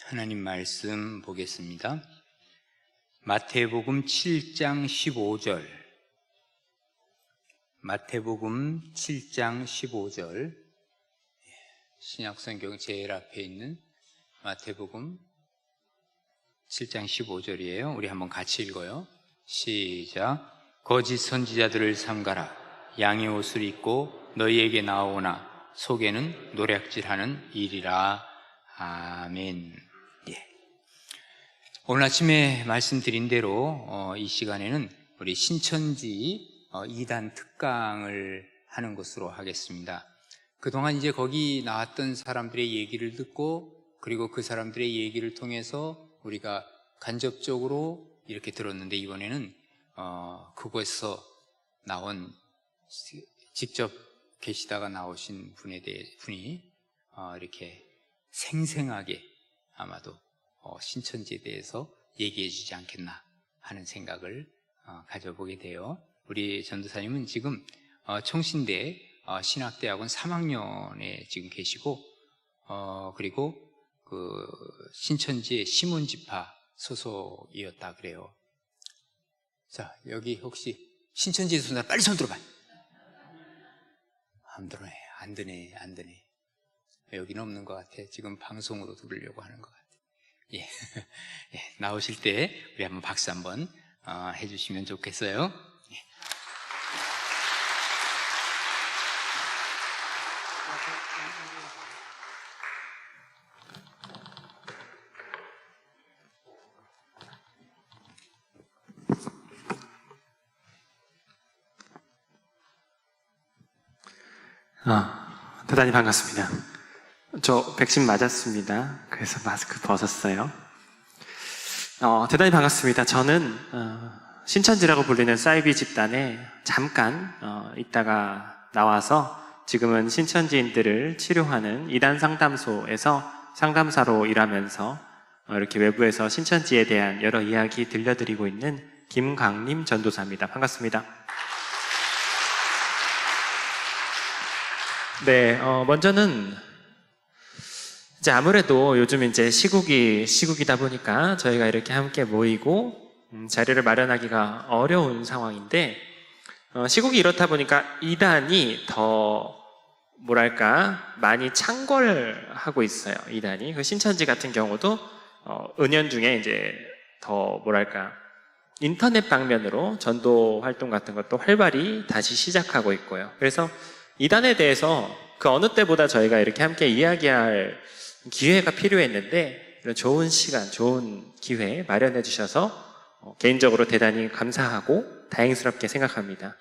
하나님 말씀 보겠습니다. 마태복음 7장 15절. 마태복음 7장 15절. 신약성경 제일 앞에 있는 마태복음 7장 15절이에요. 우리 한번 같이 읽어요. 시작. 거짓 선지자들을 삼가라. 양의 옷을 입고 너희에게 나오나 속에는 노략질하는 일이라. 아멘. 오늘 아침에 말씀드린 대로 이 시간에는 우리 신천지 2단 특강을 하는 것으로 하겠습니다. 그동안 이제 거기 나왔던 사람들의 얘기를 듣고, 그리고 그 사람들의 얘기를 통해서 우리가 간접적으로 이렇게 들었는데, 이번에는 그곳에서 나온, 직접 계시다가 나오신 분이 이렇게 생생하게 아마도 신천지에 대해서 얘기해 주지 않겠나 하는 생각을 가져보게 돼요. 우리 전도사님은 지금 총신대 신학대학원 3학년에 지금 계시고, 그리고 그 신천지의 시몬지파 소속이었다 그래요. 자, 여기 혹시 신천지에 손 빨리 손 들어봐. 안 드네. 여기는 없는 것 같아. 지금 방송으로 들으려고 하는 것 같아. 예. 나오실 때 우리 한번 박수 한번 해주시면 좋겠어요. 예. 대단히 반갑습니다. 저 백신 맞았습니다. 그래서 마스크 벗었어요. 대단히 반갑습니다. 저는 신천지라고 불리는 사이비 집단에 잠깐 있다가 나와서 지금은 신천지인들을 치료하는 이단 상담소에서 상담사로 일하면서 이렇게 외부에서 신천지에 대한 여러 이야기 들려드리고 있는 김강림 전도사입니다. 반갑습니다. 네, 먼저는 이제 아무래도 요즘 이제 시국이다 보니까 저희가 이렇게 함께 모이고 자리를 마련하기가 어려운 상황인데, 시국이 이렇다 보니까 이단이 더 많이 창궐하고 있어요. 이단이. 그 신천지 같은 경우도 은연중에 이제 더 인터넷 방면으로 전도 활동 같은 것도 활발히 다시 시작하고 있고요. 그래서 이단에 대해서 그 어느 때보다 저희가 이렇게 함께 이야기할 기회가 필요했는데, 이런 좋은 시간, 좋은 기회 마련해 주셔서 개인적으로 대단히 감사하고 다행스럽게 생각합니다.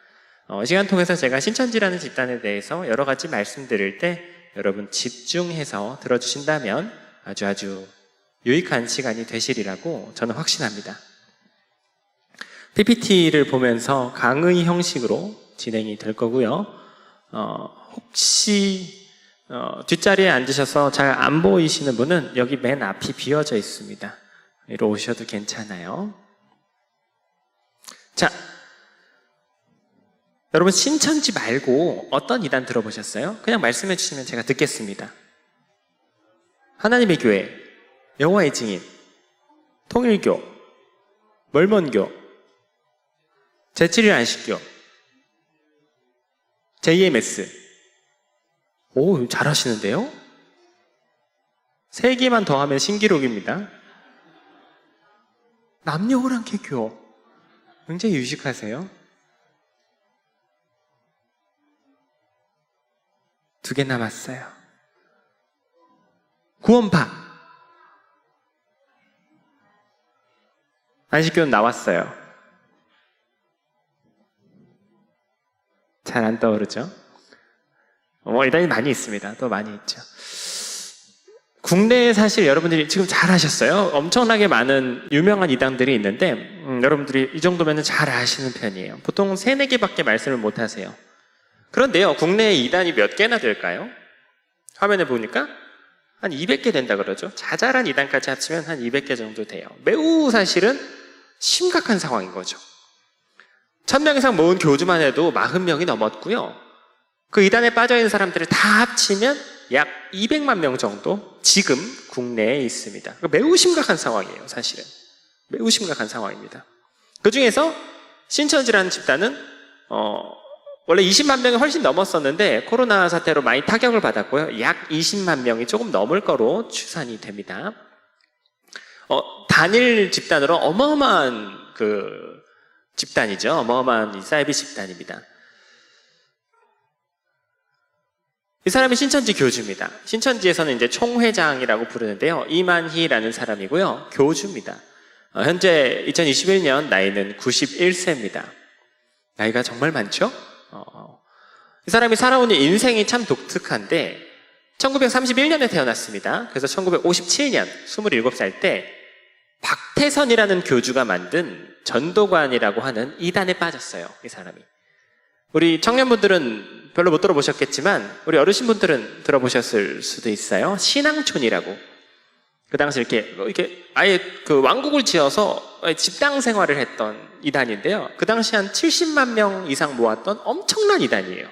시간 통해서 제가 신천지라는 집단에 대해서 여러 가지 말씀드릴 때 여러분 집중해서 들어주신다면 아주 유익한 시간이 되시리라고 저는 확신합니다. PPT를 보면서 강의 형식으로 진행이 될 거고요. 혹시 뒷자리에 앉으셔서 잘 안 보이시는 분은 여기 맨 앞이 비어져 있습니다. 이리 오셔도 괜찮아요. 자, 여러분 신천지 말고 어떤 이단 들어보셨어요? 그냥 말씀해 주시면 제가 듣겠습니다. 하나님의 교회, 여호와의 증인, 통일교, mormon교, 제7일 안식교, JMS. 오, 잘하시는데요? 3개만 더하면 신기록입니다. 남녀호랑개교. 굉장히 유식하세요. 2개 남았어요. 구원파. 안식교는 나왔어요. 잘 안 떠오르죠? 이단이 많이 있습니다. 또 많이 있죠. 국내에 사실 여러분들이 지금 잘 하셨어요. 엄청나게 많은 유명한 이단들이 있는데, 여러분들이 이 정도면 잘 아시는 편이에요. 보통 3-4개밖에 말씀을 못 하세요. 그런데요, 국내에 이단이 몇 개나 될까요? 화면에 보니까 한 200개 된다 그러죠. 자잘한 이단까지 합치면 한 200개 정도 돼요. 매우 사실은 심각한 상황인 거죠. 1000명 이상 모은 교주만 해도 40명이 넘었고요. 그 이단에 빠져있는 사람들을 다 합치면 약 200만 명 정도 지금 국내에 있습니다. 매우 심각한 상황이에요, 사실은. 매우 심각한 상황입니다. 그 중에서 신천지라는 집단은 원래 20만 명이 훨씬 넘었었는데 코로나 사태로 많이 타격을 받았고요. 약 20만 명이 조금 넘을 거로 추산이 됩니다. 단일 집단으로 어마어마한 그 집단이죠. 어마어마한 이 사이비 집단입니다. 이 사람이 신천지 교주입니다. 신천지에서는 이제 총회장이라고 부르는데요. 이만희라는 사람이고요. 교주입니다. 현재 2021년 나이는 91세입니다. 나이가 정말 많죠? 이 사람이 살아온 인생이 참 독특한데 1931년에 태어났습니다. 그래서 1957년 27살 때 박태선이라는 교주가 만든 전도관이라고 하는 이단에 빠졌어요. 이 사람이. 우리 청년분들은 별로 못 들어보셨겠지만 우리 어르신분들은 들어보셨을 수도 있어요. 신앙촌이라고. 그 당시 이렇게 아예 그 왕국을 지어서 집단 생활을 했던 이단인데요. 그 당시 한 70만 명 이상 모았던 엄청난 이단이에요.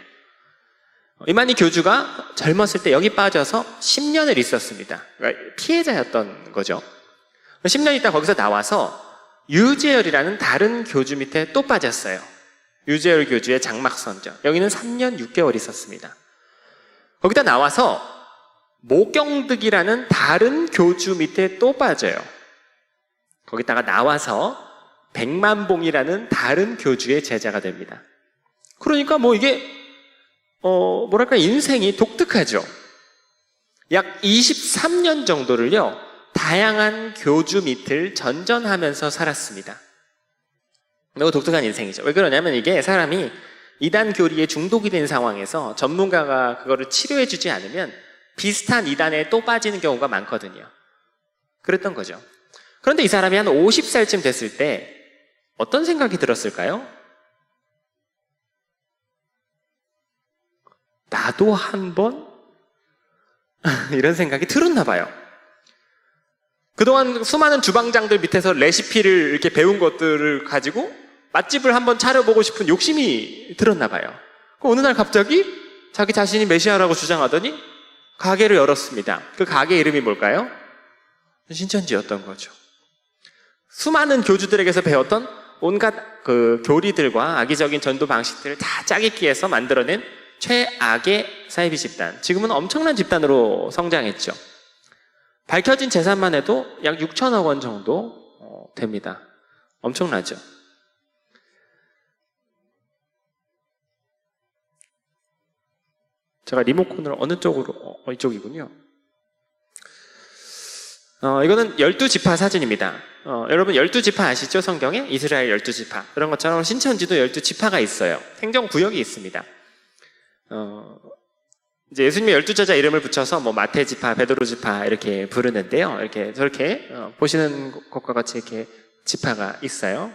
이만희 교주가 젊었을 때 여기 빠져서 10년을 있었습니다. 그러니까 피해자였던 거죠. 10년 있다 거기서 나와서 유재열이라는 다른 교주 밑에 또 빠졌어요. 유재열 교주의 장막선전. 여기는 3년 6개월 있었습니다. 거기다 나와서 모경득이라는 다른 교주 밑에 또 빠져요. 거기다가 나와서 백만봉이라는 다른 교주의 제자가 됩니다. 그러니까 이게 뭐랄까 인생이 독특하죠. 약 23년 정도를요 다양한 교주 밑을 전전하면서 살았습니다. 매우 독특한 인생이죠. 왜 그러냐면 이게 사람이 이단 교리에 중독이 된 상황에서 전문가가 그거를 치료해 주지 않으면 비슷한 이단에 또 빠지는 경우가 많거든요. 그랬던 거죠. 그런데 이 사람이 한 50살쯤 됐을 때 어떤 생각이 들었을까요? 나도 한번 이런 생각이 들었나 봐요. 그동안 수많은 주방장들 밑에서 레시피를 이렇게 배운 것들을 가지고 맛집을 한번 차려보고 싶은 욕심이 들었나 봐요. 어느 날 갑자기 자기 자신이 메시아라고 주장하더니 가게를 열었습니다. 그 가게 이름이 뭘까요? 신천지였던 거죠. 수많은 교주들에게서 배웠던 온갖 그 교리들과 악의적인 전도 방식들을 다 짜깁기해서 만들어낸 최악의 사이비 집단. 지금은 엄청난 집단으로 성장했죠. 밝혀진 재산만 해도 약 6천억 원 정도 됩니다. 엄청나죠. 제가 리모컨을 어느 쪽으로, 이쪽이군요. 이거는 12지파 사진입니다. 여러분 12지파 아시죠? 성경에? 이스라엘 12지파. 그런 것처럼 신천지도 12지파가 있어요. 행정구역이 있습니다. 이제 예수님의 12제자 이름을 붙여서 마태지파, 베드로지파 이렇게 부르는데요. 이렇게 저렇게 보시는 것과 같이 이렇게 지파가 있어요.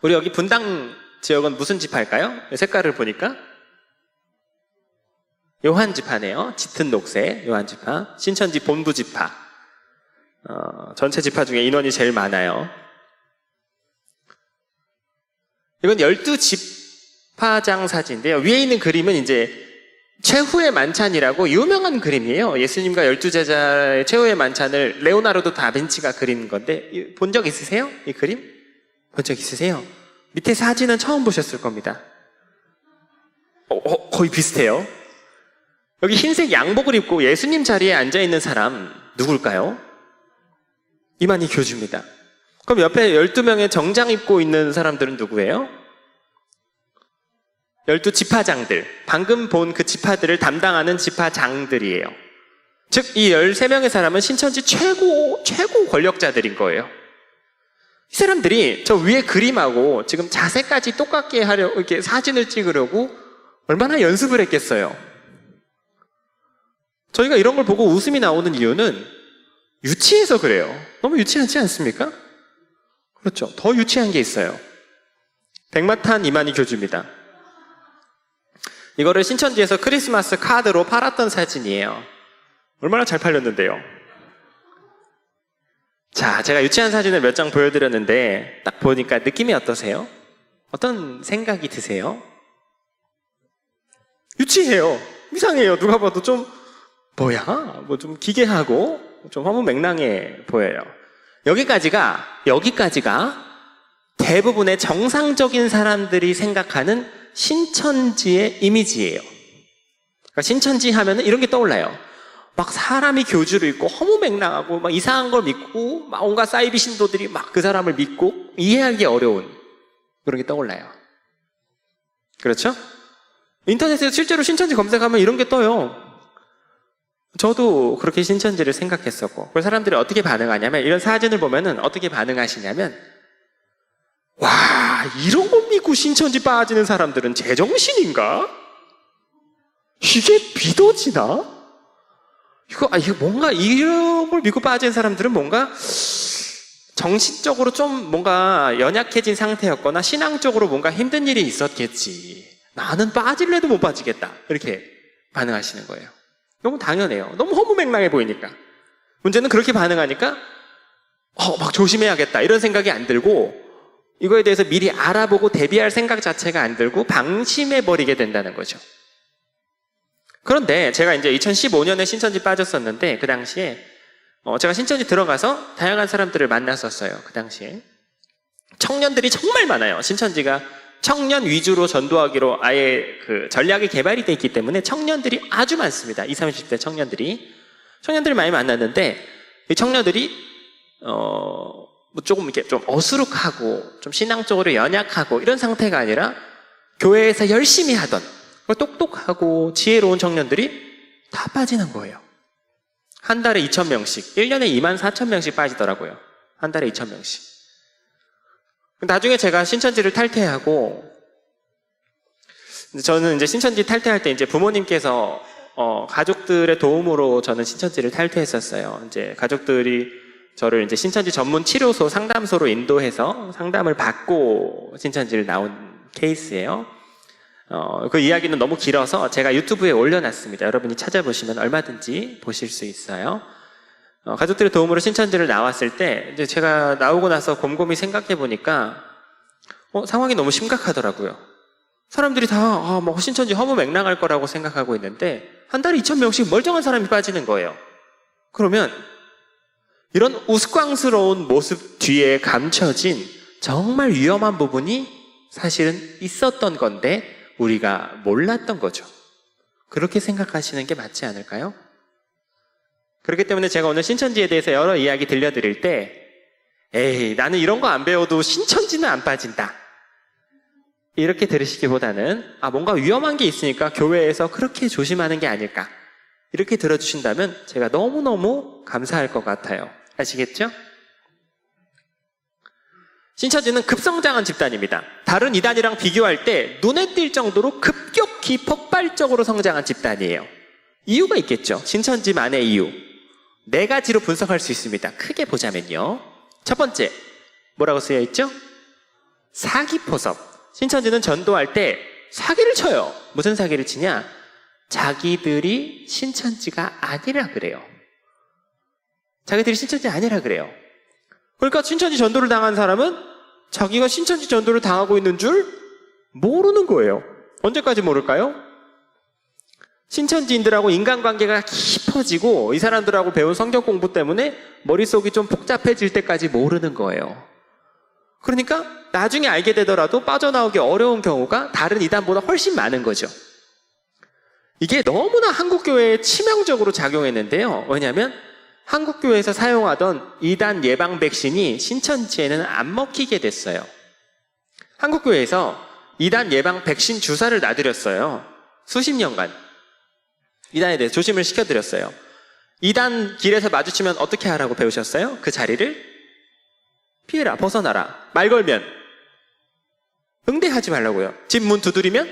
우리 여기 분당 지역은 무슨 지파일까요? 색깔을 보니까 요한지파네요. 짙은 녹색 요한지파. 신천지 본부지파. 전체 지파 중에 인원이 제일 많아요. 이건 12지파장 사진인데요. 위에 있는 그림은 이제 최후의 만찬이라고 유명한 그림이에요. 예수님과 12제자의 최후의 만찬을 레오나르도 다빈치가 그린 건데 본 적 있으세요? 이 그림? 본 적 있으세요? 밑에 사진은 처음 보셨을 겁니다. 거의 비슷해요. 여기 흰색 양복을 입고 예수님 자리에 앉아있는 사람 누굴까요? 이만희 교주입니다. 그럼 옆에 12명의 정장 입고 있는 사람들은 누구예요? 12지파장들, 방금 본 그 지파들을 담당하는 지파장들이에요. 즉, 이 13명의 사람은 신천지 최고 권력자들인 거예요. 이 사람들이 저 위에 그림하고 지금 자세까지 똑같게 하려고 이렇게 사진을 찍으려고 얼마나 연습을 했겠어요. 저희가 이런 걸 보고 웃음이 나오는 이유는 유치해서 그래요. 너무 유치하지 않습니까? 그렇죠. 더 유치한 게 있어요. 백마탄 이만희 교주입니다. 이거를 신천지에서 크리스마스 카드로 팔았던 사진이에요. 얼마나 잘 팔렸는데요. 자, 제가 유치한 사진을 몇 장 보여드렸는데 딱 보니까 느낌이 어떠세요? 어떤 생각이 드세요? 유치해요. 이상해요. 누가 봐도 좀 뭐야? 뭐 좀 기괴하고 좀 허무맹랑해 보여요. 여기까지가 대부분의 정상적인 사람들이 생각하는 신천지의 이미지예요. 그러니까 신천지 하면은 이런 게 떠올라요. 막 사람이 교주를 입고 허무맹랑하고 막 이상한 걸 믿고 막 온갖 사이비 신도들이 막 그 사람을 믿고 이해하기 어려운 그런 게 떠올라요. 그렇죠? 인터넷에서 실제로 신천지 검색하면 이런 게 떠요. 저도 그렇게 신천지를 생각했었고, 그 사람들이 어떻게 반응하냐면, 이런 사진을 보면은 어떻게 반응하시냐면, 와, 이런 거 믿고 신천지 빠지는 사람들은 제정신인가? 이게 믿어지나? 이거 뭔가 이런 걸 믿고 빠진 사람들은 뭔가 정신적으로 좀 뭔가 연약해진 상태였거나 신앙적으로 뭔가 힘든 일이 있었겠지. 나는 빠질래도 못 빠지겠다. 이렇게 반응하시는 거예요. 너무 당연해요. 너무 허무맹랑해 보이니까. 문제는 그렇게 반응하니까 막 조심해야겠다 이런 생각이 안 들고, 이거에 대해서 미리 알아보고 대비할 생각 자체가 안 들고 방심해버리게 된다는 거죠. 그런데 제가 이제 2015년에 신천지 빠졌었는데, 그 당시에 제가 신천지 들어가서 다양한 사람들을 만났었어요. 그 당시에 청년들이 정말 많아요. 신천지가 청년 위주로 전도하기로 아예 그 전략이 개발이 돼 있기 때문에 청년들이 아주 많습니다. 20, 30대 청년들이 많이 만났는데, 이 청년들이 뭐 조금 이렇게 좀 어수룩하고 좀 신앙적으로 연약하고 이런 상태가 아니라 교회에서 열심히 하던 똑똑하고 지혜로운 청년들이 다 빠지는 거예요. 한 달에 2,000명씩, 1년에 24,000명씩 빠지더라고요. 한 달에 2,000명씩. 나중에 제가 신천지를 탈퇴하고, 저는 이제 신천지 탈퇴할 때 이제 부모님께서 가족들의 도움으로 저는 신천지를 탈퇴했었어요. 이제 가족들이 저를 이제 신천지 전문 치료소 상담소로 인도해서 상담을 받고 신천지를 나온 케이스예요. 그 이야기는 너무 길어서 제가 유튜브에 올려놨습니다. 여러분이 찾아보시면 얼마든지 보실 수 있어요. 가족들의 도움으로 신천지를 나왔을 때, 이제 제가 나오고 나서 곰곰이 생각해 보니까, 상황이 너무 심각하더라고요. 사람들이 다, 뭐, 신천지 허무맹랑할 거라고 생각하고 있는데, 한 달에 2,000명씩 멀쩡한 사람이 빠지는 거예요. 그러면, 이런 우스꽝스러운 모습 뒤에 감춰진 정말 위험한 부분이 사실은 있었던 건데, 우리가 몰랐던 거죠. 그렇게 생각하시는 게 맞지 않을까요? 그렇기 때문에 제가 오늘 신천지에 대해서 여러 이야기 들려드릴 때, 에이, 나는 이런 거 안 배워도 신천지는 안 빠진다, 이렇게 들으시기보다는 뭔가 위험한 게 있으니까 교회에서 그렇게 조심하는 게 아닐까, 이렇게 들어주신다면 제가 너무너무 감사할 것 같아요. 아시겠죠? 신천지는 급성장한 집단입니다. 다른 이단이랑 비교할 때 눈에 띌 정도로 급격히 폭발적으로 성장한 집단이에요. 이유가 있겠죠. 신천지만의 이유. 네 가지로 분석할 수 있습니다. 크게 보자면요. 첫 번째, 뭐라고 쓰여 있죠? 사기포섭. 신천지는 전도할 때 사기를 쳐요. 무슨 사기를 치냐? 자기들이 신천지가 아니라 그래요. 자기들이 신천지 아니라 그래요. 그러니까 신천지 전도를 당한 사람은 자기가 신천지 전도를 당하고 있는 줄 모르는 거예요. 언제까지 모를까요? 신천지인들하고 인간관계가 깊어지고 이 사람들하고 배운 성경 공부 때문에 머릿속이 좀 복잡해질 때까지 모르는 거예요. 그러니까 나중에 알게 되더라도 빠져나오기 어려운 경우가 다른 이단보다 훨씬 많은 거죠. 이게 너무나 한국교회에 치명적으로 작용했는데요. 왜냐하면 한국교회에서 사용하던 이단 예방 백신이 신천지에는 안 먹히게 됐어요. 한국교회에서 이단 예방 백신 주사를 놔드렸어요. 수십 년간. 이단에 대해서 조심을 시켜드렸어요. 이단 길에서 마주치면 어떻게 하라고 배우셨어요? 그 자리를 피해라, 벗어나라. 말 걸면 응대하지 말라고요. 집 문 두드리면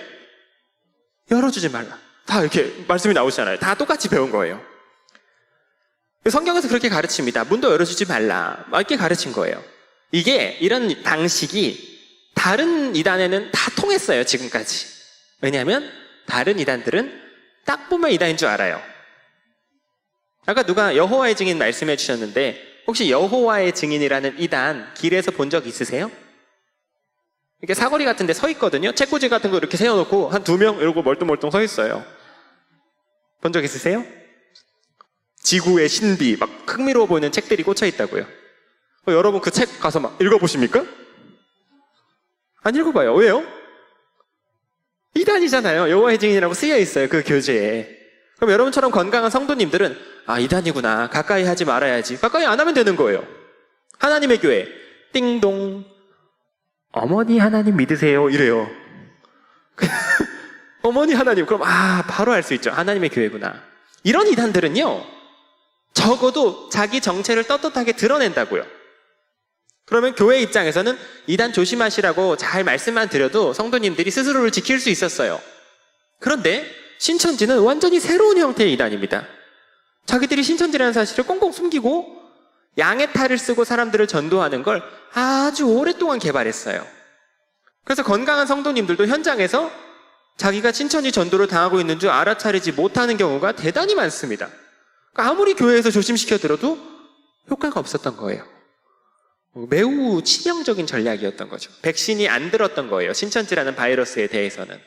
열어주지 말라. 다 이렇게 말씀이 나오시잖아요. 다 똑같이 배운 거예요. 성경에서 그렇게 가르칩니다. 문도 열어주지 말라. 이렇게 가르친 거예요. 이런 방식이 다른 이단에는 다 통했어요, 지금까지. 왜냐하면 다른 이단들은 딱 보면 이단인 줄 알아요. 아까 누가 여호와의 증인 말씀해 주셨는데, 혹시 여호와의 증인이라는 이단 길에서 본 적 있으세요? 이렇게 사거리 같은 데 서 있거든요. 책꽂이 같은 거 이렇게 세워놓고 한 2명 이러고 멀뚱멀뚱 서 있어요. 본 적 있으세요? 지구의 신비, 막 흥미로워 보이는 책들이 꽂혀 있다고요. 여러분 그 책 가서 막 읽어보십니까? 안 읽어봐요. 왜요? 이단이잖아요. 여호와의 증인이라고 쓰여 있어요. 그 교재에. 그럼 여러분처럼 건강한 성도님들은 이단이구나. 가까이 하지 말아야지. 가까이 안 하면 되는 거예요. 하나님의 교회. 띵동. 어머니 하나님 믿으세요. 이래요. 어머니 하나님. 그럼 바로 알 수 있죠. 하나님의 교회구나. 이런 이단들은요. 적어도 자기 정체를 떳떳하게 드러낸다고요. 그러면 교회 입장에서는 이단 조심하시라고 잘 말씀만 드려도 성도님들이 스스로를 지킬 수 있었어요. 그런데 신천지는 완전히 새로운 형태의 이단입니다. 자기들이 신천지라는 사실을 꽁꽁 숨기고 양의 탈을 쓰고 사람들을 전도하는 걸 아주 오랫동안 개발했어요. 그래서 건강한 성도님들도 현장에서 자기가 신천지 전도를 당하고 있는 줄 알아차리지 못하는 경우가 대단히 많습니다. 그러니까 아무리 교회에서 조심시켜들어도 효과가 없었던 거예요. 매우 치명적인 전략이었던 거죠. 백신이 안 들었던 거예요. 신천지라는 바이러스에 대해서는.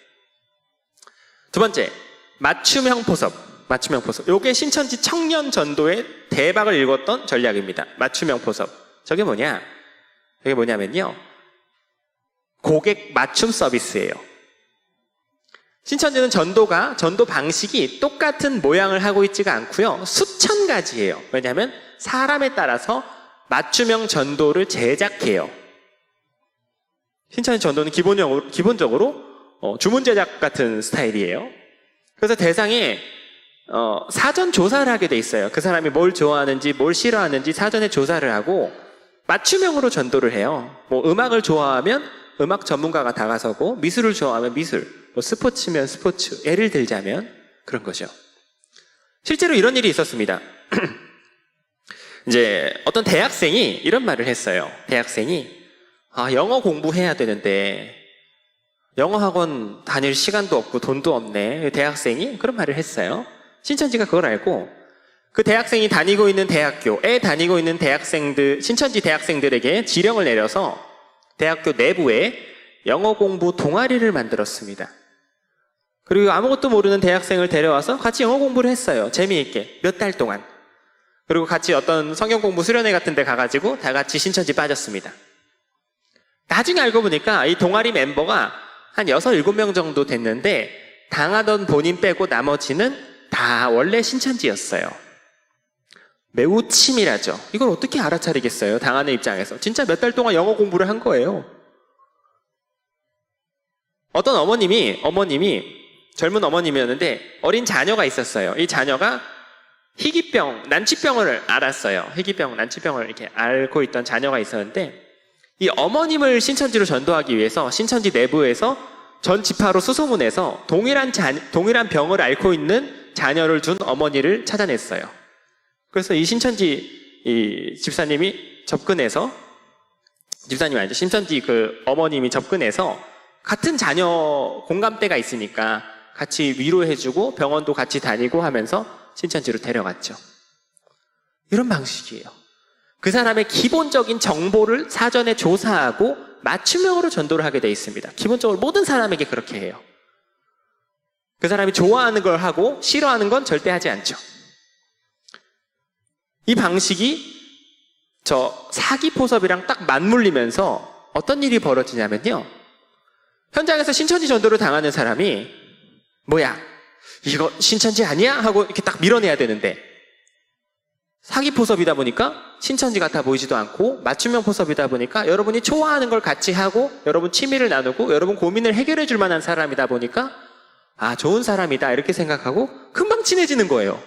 두 번째, 맞춤형 포섭. 맞춤형 포섭. 요게 신천지 청년 전도의 대박을 일궜던 전략입니다. 맞춤형 포섭. 저게 뭐냐면요. 고객 맞춤 서비스예요. 신천지는 전도 방식이 똑같은 모양을 하고 있지가 않고요. 수천 가지예요. 왜냐하면 사람에 따라서 맞춤형 전도를 제작해요. 신천지 전도는 기본적으로 주문 제작 같은 스타일이에요. 그래서 대상에 사전 조사를 하게 돼 있어요. 그 사람이 뭘 좋아하는지 뭘 싫어하는지 사전에 조사를 하고 맞춤형으로 전도를 해요. 음악을 좋아하면 음악 전문가가 다가서고 미술을 좋아하면 미술, 스포츠면 스포츠, 예를 들자면 그런 거죠. 실제로 이런 일이 있었습니다. 이제 어떤 대학생이 이런 말을 했어요. 대학생이 영어 공부해야 되는데 영어 학원 다닐 시간도 없고 돈도 없네. 대학생이 그런 말을 했어요. 신천지가 그걸 알고 그 대학생이 다니고 있는 대학교에 다니고 있는 신천지 대학생들에게 지령을 내려서 대학교 내부에 영어 공부 동아리를 만들었습니다. 그리고 아무것도 모르는 대학생을 데려와서 같이 영어 공부를 했어요. 재미있게 몇 달 동안. 그리고 같이 어떤 성경 공부 수련회 같은 데 가가지고 다 같이 신천지 빠졌습니다. 나중에 알고 보니까 이 동아리 멤버가 한 6, 7명 정도 됐는데 당하던 본인 빼고 나머지는 다 원래 신천지였어요. 매우 치밀하죠. 이걸 어떻게 알아차리겠어요? 당하는 입장에서. 진짜 몇 달 동안 영어 공부를 한 거예요. 어떤 어머님이 젊은 어머님이었는데 어린 자녀가 있었어요. 이 자녀가 난치병을 알았어요. 난치병을 이렇게 앓고 있던 자녀가 있었는데 이 어머님을 신천지로 전도하기 위해서 신천지 내부에서 전 지파로 수소문해서 동일한 병을 앓고 있는 자녀를 둔 어머니를 찾아냈어요. 그래서 이 신천지 집사님이 접근해서 신천지 그 어머님이 접근해서 같은 자녀 공감대가 있으니까 같이 위로해주고 병원도 같이 다니고 하면서 신천지로 데려갔죠. 이런 방식이에요. 그 사람의 기본적인 정보를 사전에 조사하고 맞춤형으로 전도를 하게 돼 있습니다. 기본적으로 모든 사람에게 그렇게 해요. 그 사람이 좋아하는 걸 하고 싫어하는 건 절대 하지 않죠. 이 방식이 사기 포섭이랑 딱 맞물리면서 어떤 일이 벌어지냐면요. 현장에서 신천지 전도를 당하는 사람이 뭐야? 이거 신천지 아니야? 하고 이렇게 딱 밀어내야 되는데 사기 포섭이다 보니까 신천지 같아 보이지도 않고 맞춤형 포섭이다 보니까 여러분이 좋아하는 걸 같이 하고 여러분 취미를 나누고 여러분 고민을 해결해 줄 만한 사람이다 보니까 좋은 사람이다 이렇게 생각하고 금방 친해지는 거예요.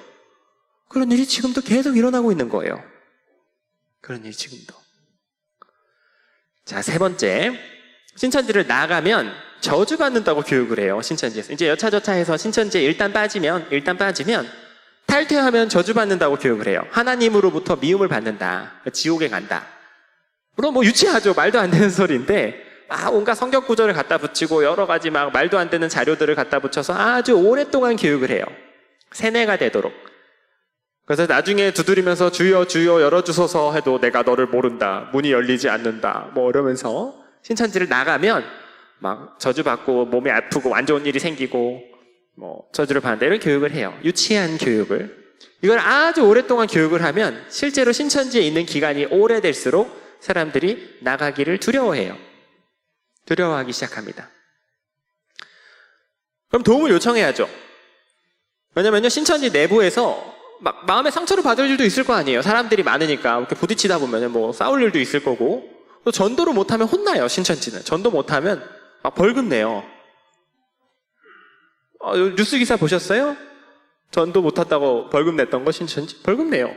그런 일이 지금도 계속 일어나고 있는 거예요. 그런 일이 지금도. 자, 세 번째. 신천지를 나가면 저주받는다고 교육을 해요. 신천지에서. 이제 여차저차해서 신천지에 일단 빠지면 탈퇴하면 저주받는다고 교육을 해요. 하나님으로부터 미움을 받는다. 지옥에 간다. 물론 유치하죠. 말도 안 되는 소리인데 온갖 성경 구절을 갖다 붙이고 여러 가지 말도 안 되는 자료들을 갖다 붙여서 아주 오랫동안 교육을 해요. 세뇌가 되도록. 그래서 나중에 두드리면서 주여 주여 열어주소서 해도 내가 너를 모른다. 문이 열리지 않는다. 이러면서 신천지를 나가면 저주받고 몸이 아프고 안 좋은 일이 생기고 저주를 받는다 이런 교육을 해요. 유치한 교육을. 이걸 아주 오랫동안 교육을 하면 실제로 신천지에 있는 기간이 오래될수록 사람들이 나가기를 두려워해요. 두려워하기 시작합니다. 그럼 도움을 요청해야죠. 왜냐면요, 신천지 내부에서 막 마음의 상처를 받을 일도 있을 거 아니에요. 사람들이 많으니까 이렇게 부딪히다 보면 싸울 일도 있을 거고, 또 전도를 못하면 혼나요. 신천지는 전도 못하면 막 벌금 내요. 뉴스 기사 보셨어요? 전도 못한다고 벌금 냈던 거 신천지? 벌금 내요.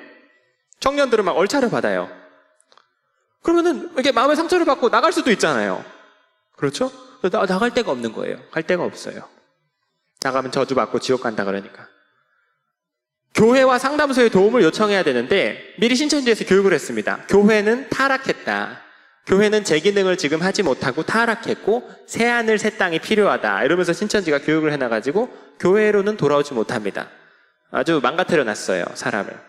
청년들은 막 얼차려 받아요. 그러면은 이게 마음의 상처를 받고 나갈 수도 있잖아요. 그렇죠? 나갈 데가 없는 거예요. 갈 데가 없어요. 나가면 저주받고 지옥 간다 그러니까. 교회와 상담소에 도움을 요청해야 되는데 미리 신천지에서 교육을 했습니다. 교회는 타락했다. 교회는 제 기능을 지금 하지 못하고 타락했고 새 하늘 새 땅이 필요하다. 이러면서 신천지가 교육을 해놔가지고 교회로는 돌아오지 못합니다. 아주 망가뜨려 놨어요, 사람을.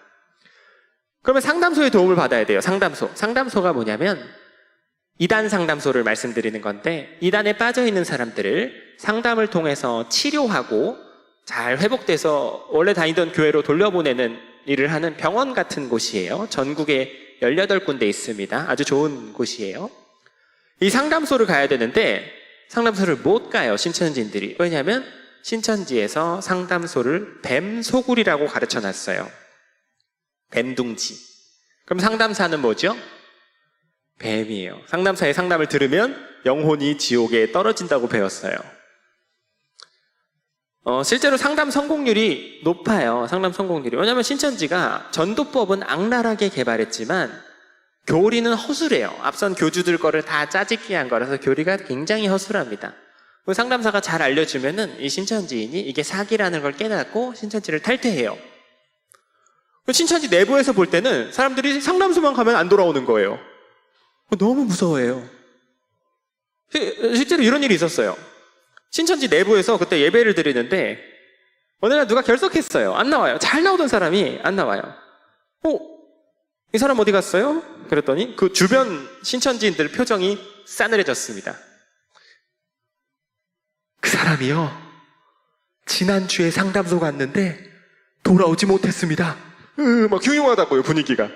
그러면 상담소의 도움을 받아야 돼요. 상담소가 뭐냐면 이단 상담소를 말씀드리는 건데, 이단에 빠져있는 사람들을 상담을 통해서 치료하고 잘 회복돼서 원래 다니던 교회로 돌려보내는 일을 하는 병원 같은 곳이에요. 전국에 18군데 있습니다. 아주 좋은 곳이에요. 이 상담소를 가야 되는데 상담소를 못 가요, 신천지인들이. 왜냐하면 신천지에서 상담소를 뱀소굴이라고 가르쳐놨어요. 뱀둥지. 그럼 상담사는 뭐죠? 뱀이에요. 상담사의 상담을 들으면 영혼이 지옥에 떨어진다고 배웠어요. 실제로 상담 성공률이 높아요. 상담 성공률이. 왜냐하면 신천지가 전도법은 악랄하게 개발했지만 교리는 허술해요. 앞선 교주들 거를 다 짜집기 한 거라서 교리가 굉장히 허술합니다. 상담사가 잘 알려주면은 이 신천지인이 이게 사기라는 걸 깨닫고 신천지를 탈퇴해요. 신천지 내부에서 볼 때는 사람들이 상담소만 가면 안 돌아오는 거예요. 너무 무서워해요. 실제로 이런 일이 있었어요. 신천지 내부에서 그때 예배를 드리는데 어느 날 누가 결석했어요. 안 나와요. 잘 나오던 사람이 안 나와요. 이 사람 어디 갔어요? 그랬더니 그 주변 신천지인들 표정이 싸늘해졌습니다. 그 사람이요, 지난주에 상담소 갔는데 돌아오지 못했습니다. 막 흉흉하다고요, 분위기가.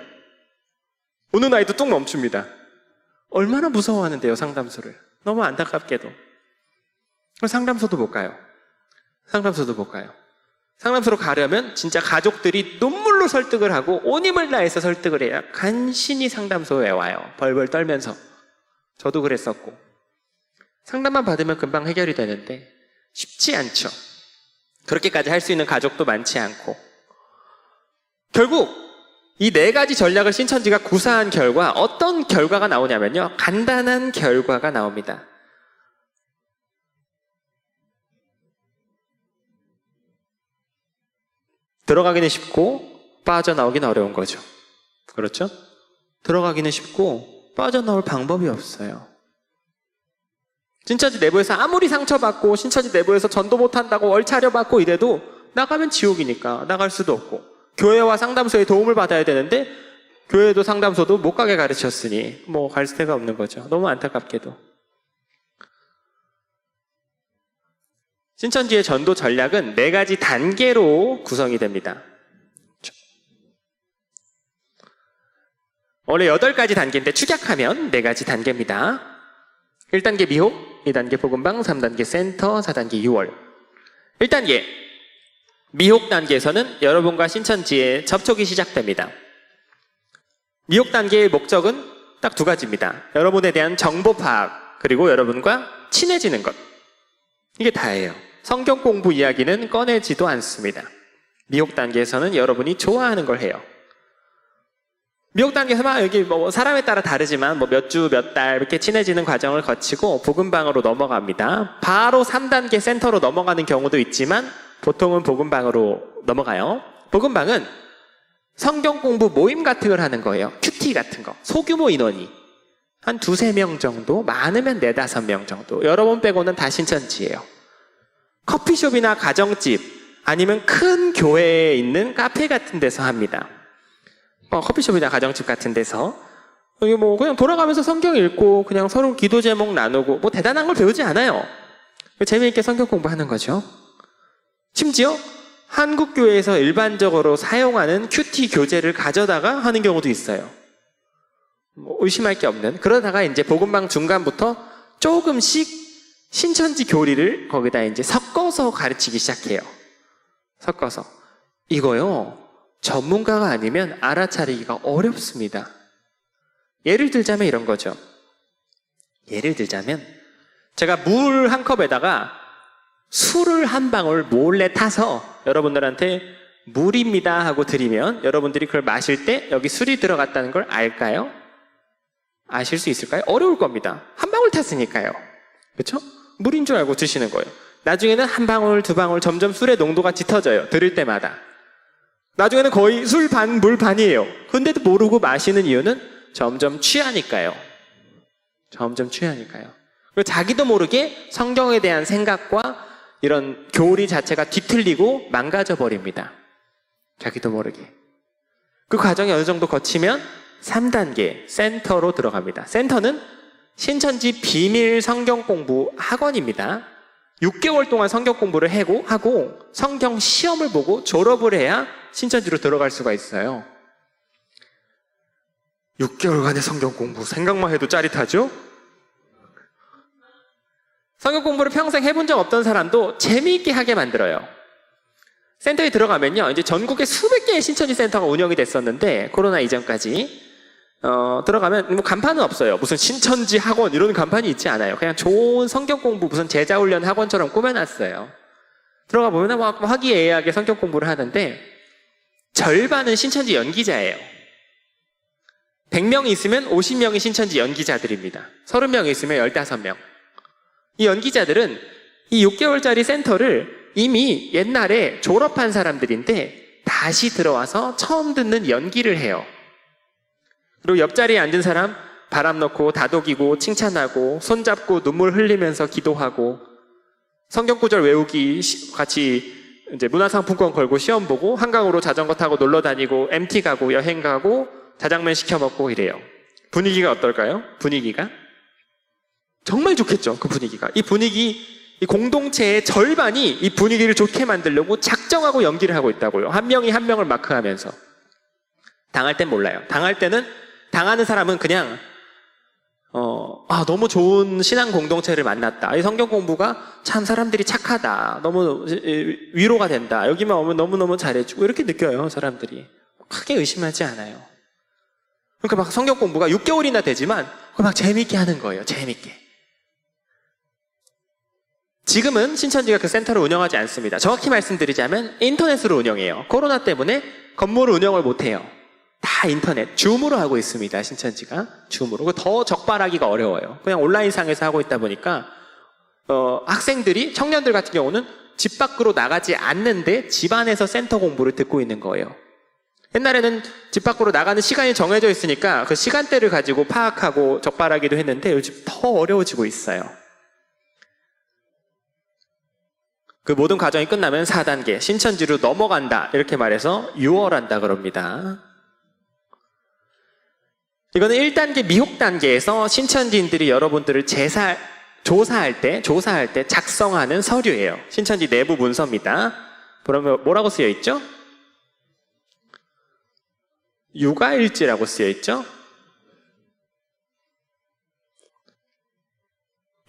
오는 아이도 뚝 멈춥니다. 얼마나 무서워하는데요, 상담소를. 너무 안타깝게도. 상담소도 못 가요. 상담소로 가려면 진짜 가족들이 눈물로 설득을 하고 온 힘을 다해서 설득을 해야 간신히 상담소에 와요. 벌벌 떨면서. 저도 그랬었고. 상담만 받으면 금방 해결이 되는데 쉽지 않죠. 그렇게까지 할 수 있는 가족도 많지 않고. 결국 이 4가지 전략을 신천지가 구사한 결과 어떤 결과가 나오냐면요, 간단한 결과가 나옵니다. 들어가기는 쉽고 빠져나오기는 어려운 거죠. 그렇죠? 들어가기는 쉽고 빠져나올 방법이 없어요. 신천지 내부에서 아무리 상처받고 신천지 내부에서 전도 못한다고 얼차려받고 이래도 나가면 지옥이니까 나갈 수도 없고, 교회와 상담소의 도움을 받아야 되는데 교회도 상담소도 못 가게 가르쳤으니 갈 데가 없는 거죠. 너무 안타깝게도. 신천지의 전도 전략은 4가지 단계로 구성이 됩니다. 원래 8가지 단계인데 축약하면 4가지 단계입니다. 1단계 미혹, 2단계 복음방, 3단계 센터, 4단계 6월. 1단계 미혹 단계에서는 여러분과 신천지의 접촉이 시작됩니다. 미혹 단계의 목적은 딱 2가지입니다. 여러분에 대한 정보 파악, 그리고 여러분과 친해지는 것. 이게 다예요. 성경 공부 이야기는 꺼내지도 않습니다. 미혹 단계에서는 여러분이 좋아하는 걸 해요. 미혹 단계에서 막 여기 사람에 따라 다르지만 몇 주, 몇 달 이렇게 친해지는 과정을 거치고 복음방으로 넘어갑니다. 바로 3단계 센터로 넘어가는 경우도 있지만 보통은 복음방으로 넘어가요. 복음방은 성경 공부 모임 같은 걸 하는 거예요. 큐티 같은 거. 소규모 인원이 한 2-3명 정도, 많으면 4-5명 정도. 여러분 빼고는 다 신천지예요. 커피숍이나 가정집 아니면 큰 교회에 있는 카페 같은 데서 합니다. 커피숍이나 가정집 같은 데서 여기 그냥 돌아가면서 성경 읽고 그냥 서로 기도 제목 나누고 대단한 걸 배우지 않아요. 재미있게 성경 공부하는 거죠. 심지어 한국 교회에서 일반적으로 사용하는 큐티 교재를 가져다가 하는 경우도 있어요. 뭐 의심할 게 없는. 그러다가 이제 복음방 중간부터 조금씩 신천지 교리를 거기다 이제 섞어서 가르치기 시작해요. 섞어서. 이거요, 전문가가 아니면 알아차리기가 어렵습니다. 예를 들자면 이런 거죠. 예를 들자면 제가 물 한 컵에다가 술을 한 방울 몰래 타서 여러분들한테 물입니다 하고 드리면 여러분들이 그걸 마실 때 여기 술이 들어갔다는 걸 알까요? 아실 수 있을까요? 어려울 겁니다. 한 방울 탔으니까요. 그렇죠? 물인 줄 알고 드시는 거예요. 나중에는 한 방울, 두 방울 점점 술의 농도가 짙어져요. 들을 때마다. 나중에는 거의 술 반, 물 반이에요. 근데도 모르고 마시는 이유는 점점 취하니까요. 점점 취하니까요. 그리고 자기도 모르게 성경에 대한 생각과 이런 교리 자체가 뒤틀리고 망가져 버립니다. 자기도 모르게. 그 과정이 어느 정도 거치면 3단계 센터로 들어갑니다. 센터는 신천지 비밀 성경 공부 학원입니다. 6개월 동안 성경 공부를 하고 성경 시험을 보고 졸업을 해야 신천지로 들어갈 수가 있어요. 6개월간의 성경 공부 생각만 해도 짜릿하죠? 성경 공부를 평생 해본 적 없던 사람도 재미있게 하게 만들어요. 센터에 들어가면요, 이제 전국에 수백 개의 신천지 센터가 운영이 됐었는데 코로나 이전까지 들어가면 뭐 간판은 없어요. 무슨 신천지 학원 이런 간판이 있지 않아요. 그냥 좋은 성경 공부 무슨 제자훈련 학원처럼 꾸며놨어요. 들어가 보면 막 화기애애하게 성경 공부를 하는데 절반은 신천지 연기자예요. 100명이 있으면 50명이 신천지 연기자들입니다. 30명이 있으면 15명. 이 연기자들은 이 6개월짜리 센터를 이미 옛날에 졸업한 사람들인데 다시 들어와서 처음 듣는 연기를 해요. 그리고 옆자리에 앉은 사람 바람 넣고 다독이고 칭찬하고 손잡고 눈물 흘리면서 기도하고 성경 구절 외우기 같이 이제 문화상품권 걸고 시험 보고 한강으로 자전거 타고 놀러 다니고 MT 가고 여행 가고 자장면 시켜 먹고 이래요. 분위기가 어떨까요? 분위기가 정말 좋겠죠. 그 분위기가. 이 분위기, 이 공동체의 절반이 이 분위기를 좋게 만들려고 작정하고 연기를 하고 있다고요. 한 명이 한 명을 마크하면서. 당할 땐 몰라요. 당하는 사람은 그냥 너무 좋은 신앙 공동체를 만났다. 이 성경 공부가 참 사람들이 착하다. 너무 위로가 된다. 여기만 오면 너무너무 잘해주고 이렇게 느껴요. 사람들이. 크게 의심하지 않아요. 그러니까 막 성경 공부가 6개월이나 되지만 그걸 막 재밌게 하는 거예요. 재밌게. 지금은 신천지가 그 센터를 운영하지 않습니다. 정확히 말씀드리자면 인터넷으로 운영해요. 코로나 때문에 건물을 운영을 못해요. 다 인터넷, 줌으로 하고 있습니다. 신천지가 줌으로. 더 적발하기가 어려워요. 그냥 온라인상에서 하고 있다 보니까 학생들이, 청년들 같은 경우는 집 밖으로 나가지 않는데 집 안에서 센터 공부를 듣고 있는 거예요. 옛날에는 집 밖으로 나가는 시간이 정해져 있으니까 그 시간대를 가지고 파악하고 적발하기도 했는데 요즘 더 어려워지고 있어요. 그 모든 과정이 끝나면 4단계, 신천지로 넘어간다. 이렇게 말해서 유월한다 그럽니다. 이거는 1단계 미혹 단계에서 신천지인들이 여러분들을 조사할 때 작성하는 서류예요. 신천지 내부 문서입니다. 그러면 뭐라고 쓰여 있죠? 육아일지라고 쓰여 있죠?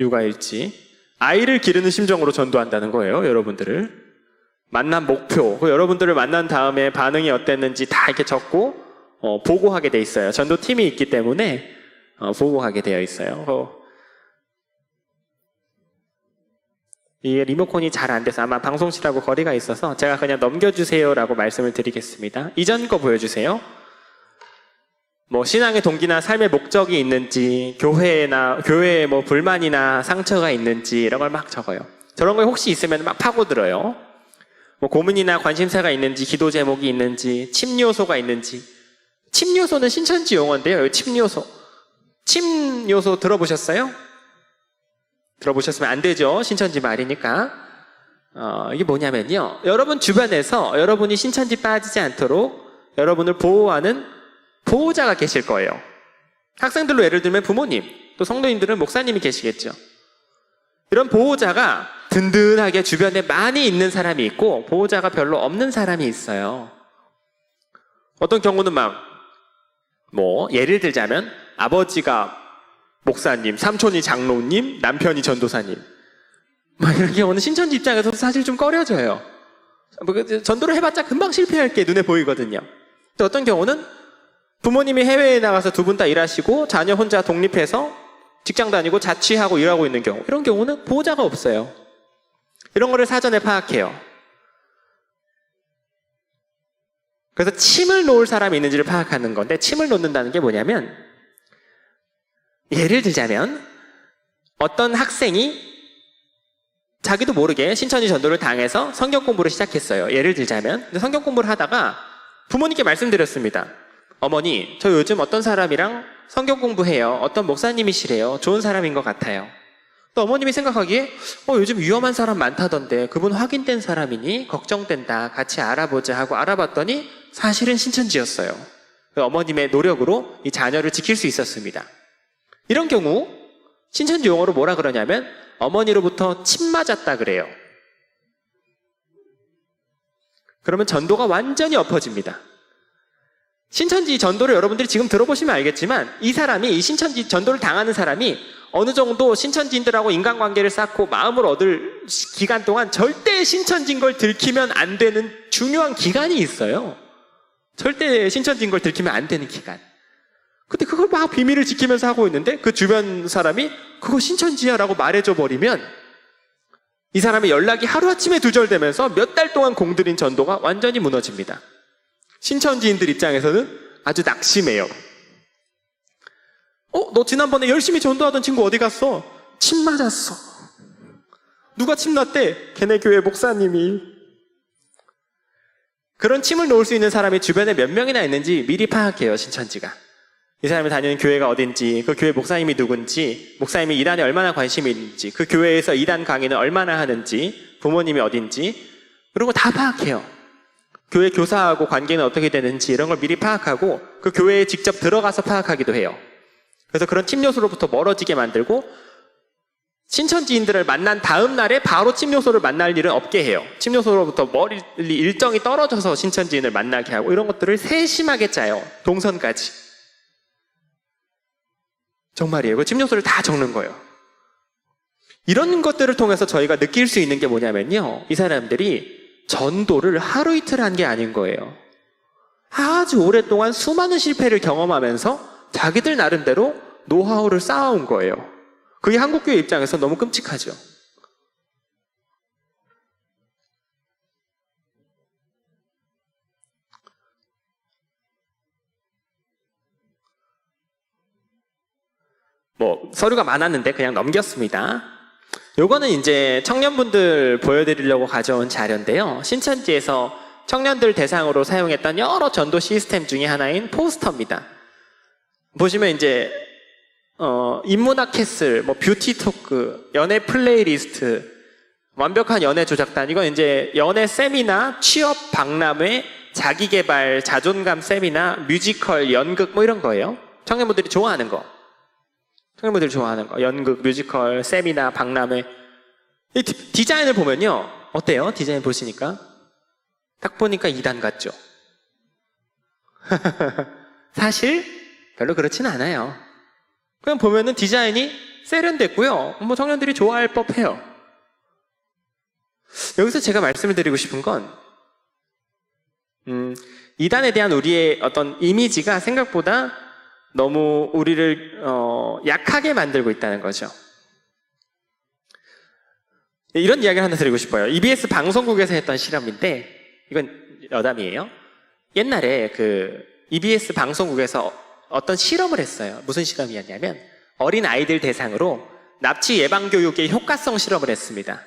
육아일지. 아이를 기르는 심정으로 전도한다는 거예요. 여러분들을. 만난 목표, 여러분들을 만난 다음에 반응이 어땠는지 다 이렇게 적고 보고하게 돼 있어요. 전도팀이 있기 때문에 보고하게 되어 있어요. 이게 리모컨이 잘 안 돼서 아마 방송실하고 거리가 있어서 제가 그냥 넘겨주세요라고 말씀을 드리겠습니다. 이전 거 보여주세요. 뭐 신앙의 동기나 삶의 목적이 있는지, 교회에 뭐 불만이나 상처가 있는지 이런 걸 막 적어요. 저런 거 혹시 있으면 막 파고들어요. 뭐 고민이나 관심사가 있는지, 기도 제목이 있는지, 침 요소가 있는지. 침 요소는 신천지 용어인데요. 침 요소. 침 요소 들어보셨어요? 들어보셨으면 안 되죠. 신천지 말이니까. 이게 뭐냐면요. 여러분 주변에서 여러분이 신천지 빠지지 않도록 여러분을 보호하는 보호자가 계실 거예요. 학생들로 예를 들면 부모님, 또 성도님들은 목사님이 계시겠죠. 이런 보호자가 든든하게 주변에 많이 있는 사람이 있고 보호자가 별로 없는 사람이 있어요. 어떤 경우는 예를 들자면 아버지가 목사님, 삼촌이 장로님, 남편이 전도사님. 이런 경우는 신천지 입장에서도 사실 좀 꺼려져요. 전도를 해봤자 금방 실패할 게 눈에 보이거든요. 또 어떤 경우는 부모님이 해외에 나가서 두 분 다 일하시고 자녀 혼자 독립해서 직장 다니고 자취하고 일하고 있는 경우, 이런 경우는 보호자가 없어요. 이런 거를 사전에 파악해요. 그래서 침을 놓을 사람이 있는지를 파악하는 건데, 침을 놓는다는 게 뭐냐면, 예를 들자면 어떤 학생이 자기도 모르게 신천지 전도를 당해서 성경 공부를 시작했어요. 예를 들자면 성경 공부를 하다가 부모님께 말씀드렸습니다. 어머니, 저 요즘 어떤 사람이랑 성경 공부해요. 어떤 목사님이시래요. 좋은 사람인 것 같아요. 또 어머님이 생각하기에 요즘 위험한 사람 많다던데 그분 확인된 사람이니 걱정된다. 같이 알아보자 하고 알아봤더니 사실은 신천지였어요. 어머님의 노력으로 이 자녀를 지킬 수 있었습니다. 이런 경우 신천지 용어로 뭐라 그러냐면 어머니로부터 침 맞았다 그래요. 그러면 전도가 완전히 엎어집니다. 신천지 전도를 여러분들이 지금 들어보시면 알겠지만 이 신천지 전도를 당하는 사람이 어느 정도 신천지인들하고 인간관계를 쌓고 마음을 얻을 기간 동안 절대 신천지인 걸 들키면 안 되는 중요한 기간이 있어요. 절대 신천지인 걸 들키면 안 되는 기간. 근데 그걸 막 비밀을 지키면서 하고 있는데 그 주변 사람이 그거 신천지야 라고 말해줘 버리면 이 사람의 연락이 하루아침에 두절되면서 몇 달 동안 공들인 전도가 완전히 무너집니다. 신천지인들 입장에서는 아주 낙심해요. 너 지난번에 열심히 전도하던 친구 어디 갔어? 침 맞았어. 누가 침 놨대? 걔네 교회 목사님이. 그런 침을 놓을 수 있는 사람이 주변에 몇 명이나 있는지 미리 파악해요, 신천지가. 이 사람이 다니는 교회가 어딘지, 그 교회 목사님이 누군지, 목사님이 이단에 얼마나 관심이 있는지, 그 교회에서 이단 강의는 얼마나 하는지, 부모님이 어딘지, 그런 거 다 파악해요. 교회 교사하고 관계는 어떻게 되는지 이런 걸 미리 파악하고 그 교회에 직접 들어가서 파악하기도 해요. 그래서 그런 침 요소로부터 멀어지게 만들고 신천지인들을 만난 다음 날에 바로 침 요소를 만날 일은 없게 해요. 침 요소로부터 멀리 일정이 떨어져서 신천지인을 만나게 하고 이런 것들을 세심하게 짜요. 동선까지. 정말이에요. 그 침 요소를 다 적는 거예요. 이런 것들을 통해서 저희가 느낄 수 있는 게 뭐냐면요. 이 사람들이 전도를 하루 이틀 한 게 아닌 거예요. 아주 오랫동안 수많은 실패를 경험하면서 자기들 나름대로 노하우를 쌓아온 거예요. 그게 한국교회 입장에서 너무 끔찍하죠. 서류가 많았는데 그냥 넘겼습니다. 요거는 이제 청년분들 보여드리려고 가져온 자료인데요. 신천지에서 청년들 대상으로 사용했던 여러 전도 시스템 중에 하나인 포스터입니다. 보시면 이제 인문학 캐슬, 뷰티 토크, 연애 플레이리스트, 완벽한 연애 조작단, 이건 이제 연애 세미나, 취업 박람회, 자기개발, 자존감 세미나, 뮤지컬, 연극 이런 거예요. 청년분들이 좋아하는 거. 연극, 뮤지컬, 세미나, 박람회. 이 디자인을 보면요. 어때요? 디자인 보시니까? 딱 보니까 2단 같죠? 사실 별로 그렇지는 않아요. 그냥 보면은 디자인이 세련됐고요. 청년들이 좋아할 법해요. 여기서 제가 말씀을 드리고 싶은 건 2단에 대한 우리의 어떤 이미지가 생각보다 너무 우리를 약하게 만들고 있다는 거죠. 이런 이야기를 하나 드리고 싶어요. EBS 방송국에서 했던 실험인데 이건 여담이에요. 옛날에 그 EBS 방송국에서 어떤 실험을 했어요. 무슨 실험이었냐면 어린 아이들 대상으로 납치 예방 교육의 효과성 실험을 했습니다.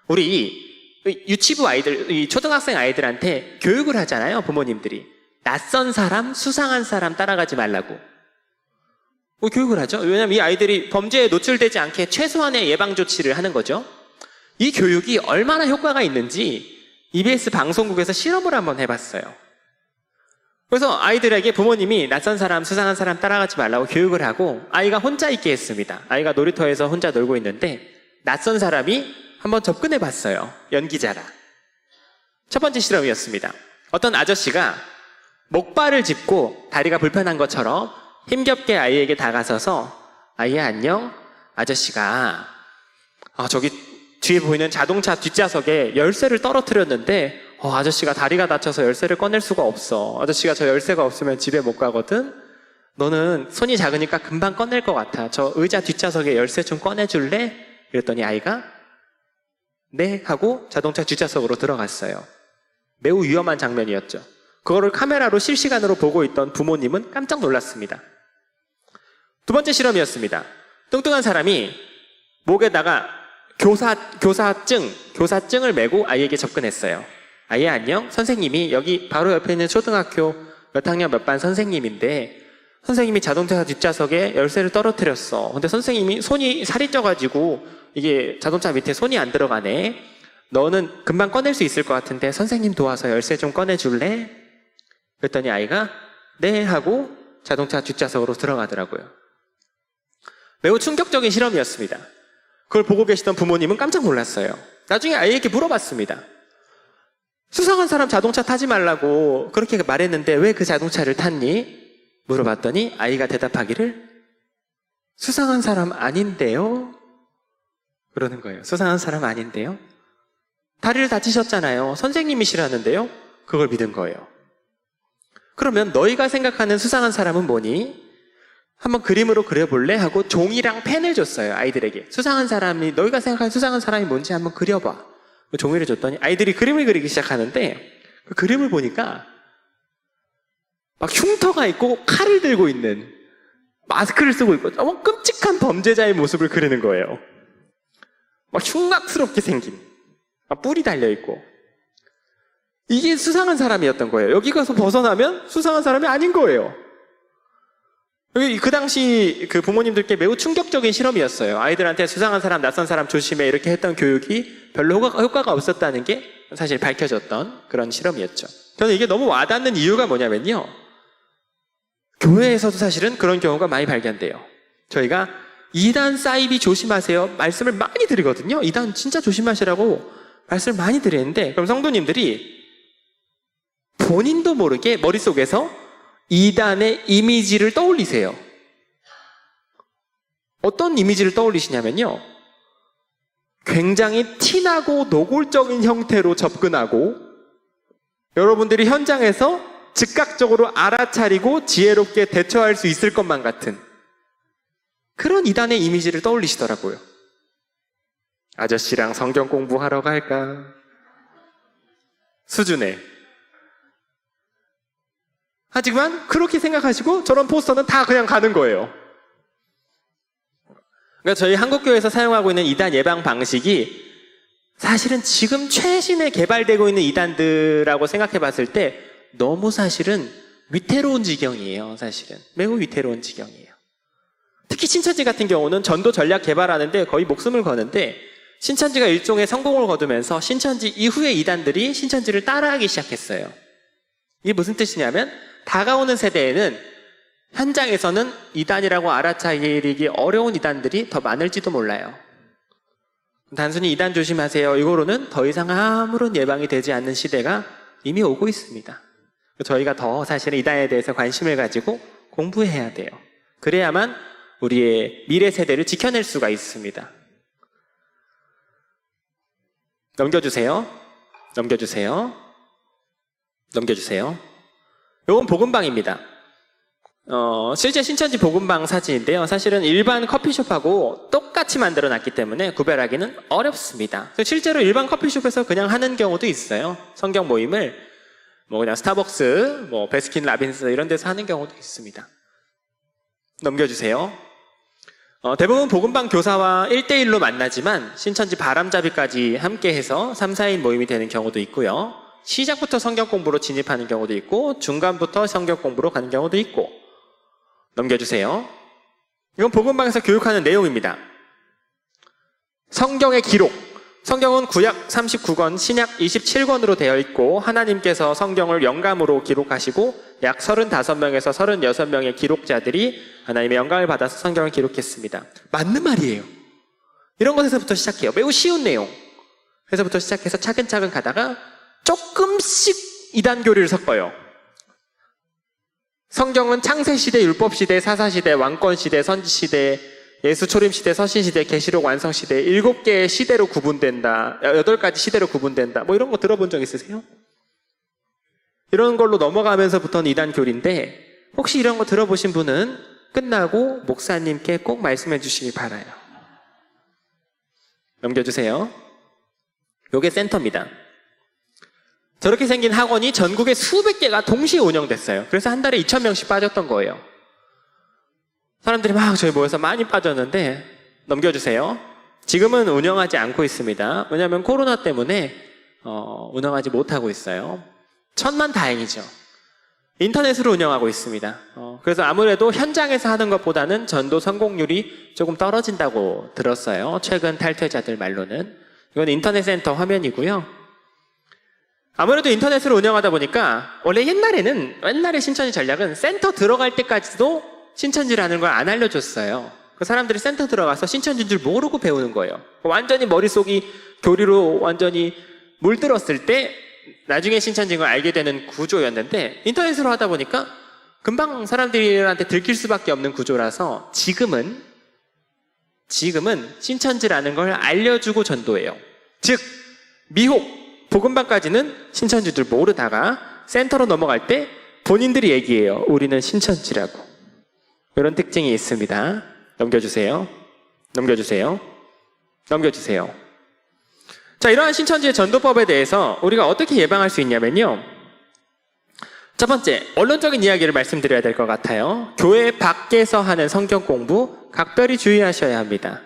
우리 유치부 아이들, 이 초등학생 아이들한테 교육을 하잖아요. 부모님들이 낯선 사람, 수상한 사람 따라가지 말라고 교육을 하죠. 왜냐하면 이 아이들이 범죄에 노출되지 않게 최소한의 예방 조치를 하는 거죠. 이 교육이 얼마나 효과가 있는지 EBS 방송국에서 실험을 한번 해봤어요. 그래서 아이들에게 부모님이 낯선 사람, 수상한 사람 따라가지 말라고 교육을 하고 아이가 혼자 있게 했습니다. 아이가 놀이터에서 혼자 놀고 있는데 낯선 사람이 한번 접근해 봤어요. 연기자라. 첫 번째 실험이었습니다. 어떤 아저씨가 목발을 짚고 다리가 불편한 것처럼 힘겹게 아이에게 다가서서 아이야 안녕? 아저씨가 저기 뒤에 보이는 자동차 뒷좌석에 열쇠를 떨어뜨렸는데 아저씨가 다리가 다쳐서 열쇠를 꺼낼 수가 없어. 아저씨가 저 열쇠가 없으면 집에 못 가거든? 너는 손이 작으니까 금방 꺼낼 것 같아. 저 의자 뒷좌석에 열쇠 좀 꺼내줄래? 그랬더니 아이가 네 하고 자동차 뒷좌석으로 들어갔어요. 매우 위험한 장면이었죠. 그거를 카메라로 실시간으로 보고 있던 부모님은 깜짝 놀랐습니다. 두 번째 실험이었습니다. 뚱뚱한 사람이 목에다가 교사증을 메고 아이에게 접근했어요. 아이야 안녕? 선생님이 여기 바로 옆에 있는 초등학교 몇 학년 몇 반 선생님인데 선생님이 자동차 뒷좌석에 열쇠를 떨어뜨렸어. 근데 선생님이 살이 쪄가지고 이게 자동차 밑에 손이 안 들어가네. 너는 금방 꺼낼 수 있을 것 같은데 선생님 도와서 열쇠 좀 꺼내줄래? 그랬더니 아이가 네 하고 자동차 뒷좌석으로 들어가더라고요. 매우 충격적인 실험이었습니다. 그걸 보고 계시던 부모님은 깜짝 놀랐어요. 나중에 아이에게 물어봤습니다. 수상한 사람 자동차 타지 말라고 그렇게 말했는데 왜 그 자동차를 탔니? 물어봤더니 아이가 대답하기를 수상한 사람 아닌데요? 그러는 거예요. 수상한 사람 아닌데요? 다리를 다치셨잖아요. 선생님이시라는데요? 그걸 믿은 거예요. 그러면 너희가 생각하는 수상한 사람은 뭐니? 한번 그림으로 그려볼래? 하고 종이랑 펜을 줬어요. 아이들에게. 너희가 생각하는 수상한 사람이 뭔지 한번 그려봐. 종이를 줬더니 아이들이 그림을 그리기 시작하는데 그 그림을 보니까 막 흉터가 있고 칼을 들고 있는 마스크를 쓰고 있고 너무 끔찍한 범죄자의 모습을 그리는 거예요. 막 흉악스럽게 생긴 막 뿔이 달려있고 이게 수상한 사람이었던 거예요. 여기 가서 벗어나면 수상한 사람이 아닌 거예요. 그 당시 그 부모님들께 매우 충격적인 실험이었어요. 아이들한테 수상한 사람, 낯선 사람 조심해 이렇게 했던 교육이 별로 효과가 없었다는 게 사실 밝혀졌던 그런 실험이었죠. 저는 이게 너무 와닿는 이유가 뭐냐면요. 교회에서도 사실은 그런 경우가 많이 발견돼요. 저희가 이단 사이비 조심하세요 말씀을 많이 드리거든요. 이단 진짜 조심하시라고 말씀을 많이 드리는데 그럼 성도님들이 본인도 모르게 머릿속에서 이단의 이미지를 떠올리세요. 어떤 이미지를 떠올리시냐면요. 굉장히 티나고 노골적인 형태로 접근하고 여러분들이 현장에서 즉각적으로 알아차리고 지혜롭게 대처할 수 있을 것만 같은 그런 이단의 이미지를 떠올리시더라고요. 아저씨랑 성경 공부하러 갈까? 수준의. 하지만 그렇게 생각하시고 저런 포스터는 다 그냥 가는 거예요. 그러니까 저희 한국교회에서 사용하고 있는 이단 예방 방식이 사실은 지금 최신에 개발되고 있는 이단들하고 생각해 봤을 때 너무 사실은 위태로운 지경이에요. 사실은 매우 위태로운 지경이에요. 특히 신천지 같은 경우는 전도 전략 개발하는데 거의 목숨을 거는데 신천지가 일종의 성공을 거두면서 신천지 이후의 이단들이 신천지를 따라하기 시작했어요. 이게 무슨 뜻이냐면 다가오는 세대에는 현장에서는 이단이라고 알아차리기 어려운 이단들이 더 많을지도 몰라요. 단순히 이단 조심하세요 이거로는 더 이상 아무런 예방이 되지 않는 시대가 이미 오고 있습니다. 저희가 더 사실은 이단에 대해서 관심을 가지고 공부해야 돼요. 그래야만 우리의 미래 세대를 지켜낼 수가 있습니다. 넘겨주세요. 이건 복음방입니다. 실제 신천지 복음방 사진인데요. 사실은 일반 커피숍하고 똑같이 만들어놨기 때문에 구별하기는 어렵습니다. 실제로 일반 커피숍에서 그냥 하는 경우도 있어요. 성경 모임을 그냥 스타벅스, 베스킨 라빈스 이런 데서 하는 경우도 있습니다. 넘겨주세요. 대부분 복음방 교사와 1대1로 만나지만 신천지 바람잡이까지 함께해서 3, 4인 모임이 되는 경우도 있고요. 시작부터 성경 공부로 진입하는 경우도 있고 중간부터 성경 공부로 가는 경우도 있고. 넘겨주세요. 이건 복음방에서 교육하는 내용입니다. 성경의 기록. 성경은 구약 39권, 신약 27권으로 되어 있고 하나님께서 성경을 영감으로 기록하시고 약 35명에서 36명의 기록자들이 하나님의 영감을 받아서 성경을 기록했습니다. 맞는 말이에요. 이런 것에서부터 시작해요. 매우 쉬운 내용. 그래서부터 시작해서 차근차근 가다가 조금씩 이단 교리를 섞어요. 성경은 창세시대, 율법시대, 사사시대, 왕권시대, 선지시대, 예수초림시대, 서신시대, 계시록 완성시대 7개의 시대로 구분된다. 8가지 시대로 구분된다. 뭐 이런 거 들어본 적 있으세요? 이런 걸로 넘어가면서부터는 이단 교리인데 혹시 이런 거 들어보신 분은 끝나고 목사님께 꼭 말씀해 주시기 바라요. 넘겨주세요. 요게 센터입니다. 저렇게 생긴 학원이 전국에 수백 개가 동시에 운영됐어요. 그래서 한 달에 2,000명씩 빠졌던 거예요. 사람들이 막 저희 모여서 많이 빠졌는데 넘겨주세요. 지금은 운영하지 않고 있습니다. 왜냐하면 코로나 때문에 운영하지 못하고 있어요. 천만다행이죠. 인터넷으로 운영하고 있습니다. 그래서 아무래도 현장에서 하는 것보다는 전도 성공률이 조금 떨어진다고 들었어요. 최근 탈퇴자들 말로는. 이건 인터넷 센터 화면이고요. 아무래도 인터넷으로 운영하다 보니까 원래 옛날에 신천지 전략은 센터 들어갈 때까지도 신천지라는 걸 안 알려줬어요. 그 사람들이 센터 들어가서 신천지인 줄 모르고 배우는 거예요. 완전히 머릿속이 교리로 완전히 물들었을 때 나중에 신천지인 걸 알게 되는 구조였는데 인터넷으로 하다 보니까 금방 사람들한테 들킬 수밖에 없는 구조라서 지금은 신천지라는 걸 알려주고 전도해요. 즉 미혹 복음방까지는 신천지들 모르다가 센터로 넘어갈 때 본인들이 얘기해요. 우리는 신천지라고. 이런 특징이 있습니다. 넘겨주세요. 자, 이러한 신천지의 전도법에 대해서 우리가 어떻게 예방할 수 있냐면요. 첫 번째, 원론적인 이야기를 말씀드려야 될 것 같아요. 교회 밖에서 하는 성경 공부 각별히 주의하셔야 합니다.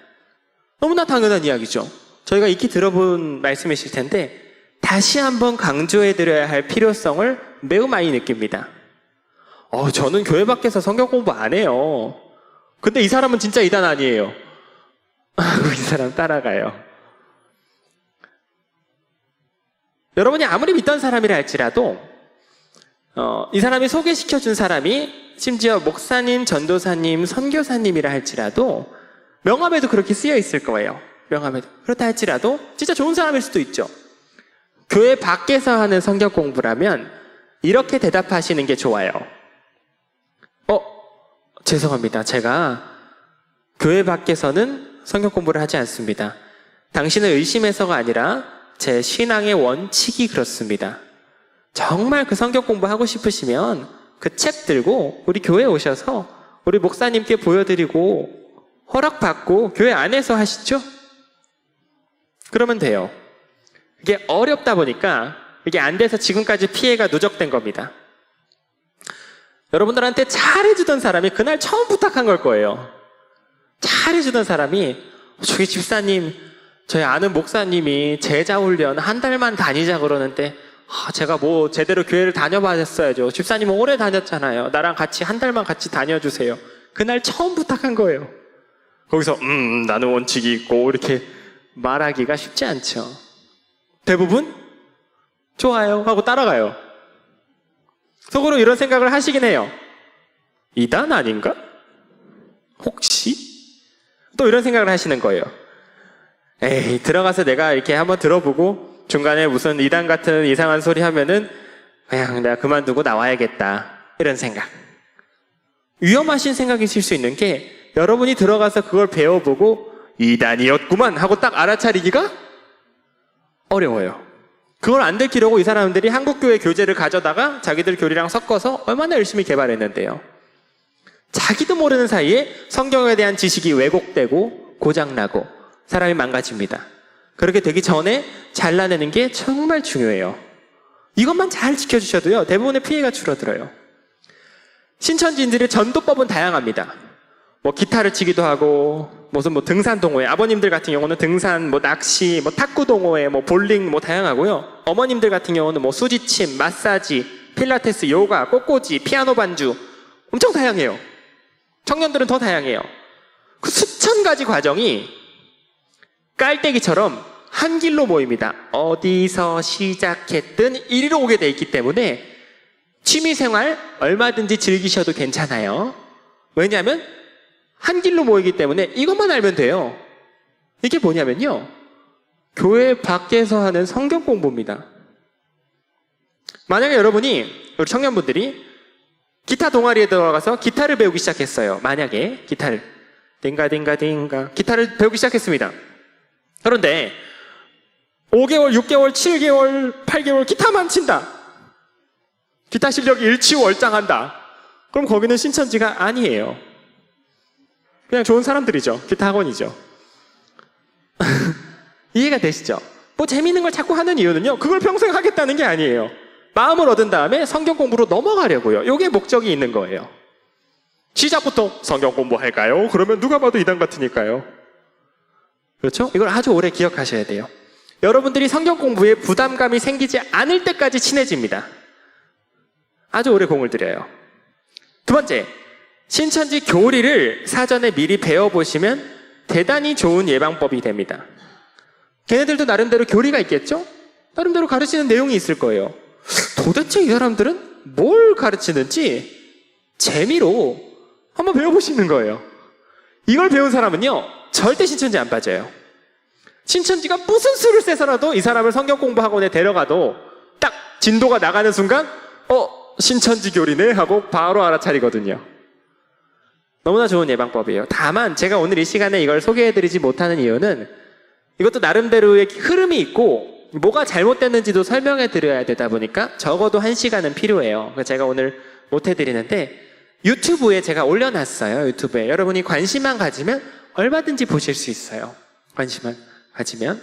너무나 당연한 이야기죠. 저희가 익히 들어본 말씀이실 텐데 다시 한번 강조해드려야 할 필요성을 매우 많이 느낍니다. 저는 교회 밖에서 성경 공부 안 해요. 근데 이 사람은 진짜 이단 아니에요. 이 사람 따라가요. 여러분이 아무리 믿던 사람이라 할지라도 이 사람이 소개시켜준 사람이 심지어 목사님, 전도사님, 선교사님이라 할지라도 명함에도 그렇게 쓰여 있을 거예요. 명함에도. 그렇다 할지라도 진짜 좋은 사람일 수도 있죠. 교회 밖에서 하는 성경 공부라면 이렇게 대답하시는 게 좋아요. 죄송합니다. 제가 교회 밖에서는 성경 공부를 하지 않습니다. 당신을 의심해서가 아니라 제 신앙의 원칙이 그렇습니다. 정말 그 성경 공부하고 싶으시면 그 책 들고 우리 교회에 오셔서 우리 목사님께 보여드리고 허락받고 교회 안에서 하시죠? 그러면 돼요. 이게 어렵다 보니까 이게 안 돼서 지금까지 피해가 누적된 겁니다. 여러분들한테 잘해주던 사람이 그날 처음 부탁한 걸 거예요. 잘해주던 사람이 저기 집사님, 저희 아는 목사님이 제자 훈련 한 달만 다니자 그러는데 제가 뭐 제대로 교회를 다녀봤어야죠. 집사님은 오래 다녔잖아요. 나랑 같이 한 달만 같이 다녀주세요. 그날 처음 부탁한 거예요. 거기서 나는 원칙이 있고 이렇게 말하기가 쉽지 않죠. 대부분 좋아요 하고 따라가요. 속으로 이런 생각을 하시긴 해요. 이단 아닌가? 혹시? 또 이런 생각을 하시는 거예요. 에이, 들어가서 내가 이렇게 한번 들어보고 중간에 무슨 이단 같은 이상한 소리 하면은 그냥 내가 그만두고 나와야겠다. 이런 생각. 위험하신 생각이실 수 있는 게 여러분이 들어가서 그걸 배워보고 이단이었구만 하고 딱 알아차리기가 어려워요. 그걸 안 들키려고 이 사람들이 한국교회 교재를 가져다가 자기들 교리랑 섞어서 얼마나 열심히 개발했는데요. 자기도 모르는 사이에 성경에 대한 지식이 왜곡되고 고장나고 사람이 망가집니다. 그렇게 되기 전에 잘라내는 게 정말 중요해요. 이것만 잘 지켜주셔도요, 대부분의 피해가 줄어들어요. 신천지인들의 전도법은 다양합니다. 뭐 기타를 치기도 하고 무슨 뭐 등산 동호회, 아버님들 같은 경우는 등산, 뭐 낚시, 뭐 탁구 동호회, 뭐 볼링 뭐 다양하고요. 어머님들 같은 경우는 뭐 수지침, 마사지, 필라테스, 요가, 꽃꽂이, 피아노 반주 엄청 다양해요. 청년들은 더 다양해요. 그 수천 가지 과정이 깔때기처럼 한 길로 모입니다. 어디서 시작했든 이리로 오게 돼 있기 때문에 취미생활 얼마든지 즐기셔도 괜찮아요. 왜냐하면 한 길로 모이기 때문에 이것만 알면 돼요. 이게 뭐냐면요, 교회 밖에서 하는 성경 공부입니다. 만약에 여러분이, 우리 청년분들이 기타 동아리에 들어가서 기타를 배우기 시작했어요. 만약에 기타를 딩가딩가딩가 기타를 배우기 시작했습니다. 그런데 5개월, 6개월, 7개월, 8개월 기타만 친다. 기타 실력이 일치월장한다. 그럼 거기는 신천지가 아니에요. 그냥 좋은 사람들이죠. 기타 학원이죠. 이해가 되시죠? 뭐 재미있는 걸 자꾸 하는 이유는요, 그걸 평생 하겠다는 게 아니에요. 마음을 얻은 다음에 성경 공부로 넘어가려고요. 이게 목적이 있는 거예요. 시작부터 성경 공부할까요? 그러면 누가 봐도 이단 같으니까요. 그렇죠? 이걸 아주 오래 기억하셔야 돼요. 여러분들이 성경 공부에 부담감이 생기지 않을 때까지 친해집니다. 아주 오래 공을 들여요. 두 번째, 신천지 교리를 사전에 미리 배워보시면 대단히 좋은 예방법이 됩니다. 걔네들도 나름대로 교리가 있겠죠? 나름대로 가르치는 내용이 있을 거예요. 도대체 이 사람들은 뭘 가르치는지 재미로 한번 배워보시는 거예요. 이걸 배운 사람은요, 절대 신천지 안 빠져요. 신천지가 무슨 수를 쎄서라도 이 사람을 성경 공부 학원에 데려가도 딱 진도가 나가는 순간 신천지 교리네 하고 바로 알아차리거든요. 너무나 좋은 예방법이에요. 다만 제가 오늘 이 시간에 이걸 소개해드리지 못하는 이유는 이것도 나름대로의 흐름이 있고 뭐가 잘못됐는지도 설명해드려야 되다 보니까 적어도 1시간은 필요해요. 그래서 제가 오늘 못해드리는데 유튜브에 제가 올려놨어요. 유튜브에 여러분이 관심만 가지면 얼마든지 보실 수 있어요. 관심만 가지면.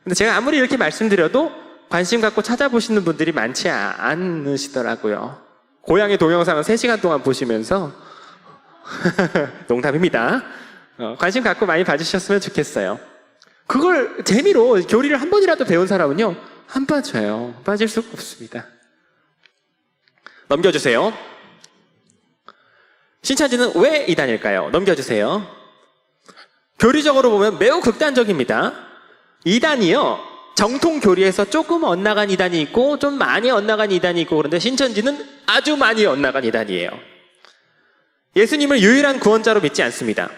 근데 제가 아무리 이렇게 말씀드려도 관심 갖고 찾아보시는 분들이 많지 않으시더라고요. 고양이 동영상은 3시간 동안 보시면서 농담입니다. 관심 갖고 많이 봐주셨으면 좋겠어요. 그걸 재미로 교리를 한 번이라도 배운 사람은요, 안 빠져요. 빠질 수가 없습니다. 넘겨주세요. 신천지는 왜 이단일까요? 넘겨주세요. 교리적으로 보면 매우 극단적입니다. 이단이요, 정통 교리에서 조금 엇나간 이단이 있고 좀 많이 엇나간 이단이 있고, 그런데 신천지는 아주 많이 엇나간 이단이에요. 예수님을 유일한 구원자로 믿지 않습니다.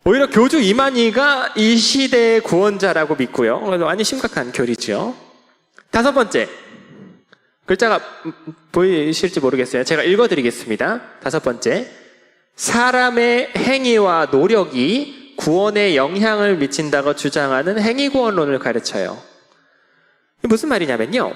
오히려 교주 이만희가 이 시대의 구원자라고 믿고요. 많이 심각한 교리죠. 5번째, 글자가 보이실지 모르겠어요. 제가 읽어드리겠습니다. 5번째, 사람의 행위와 노력이 구원에 영향을 미친다고 주장하는 행위구원론을 가르쳐요. 이게 무슨 말이냐면요,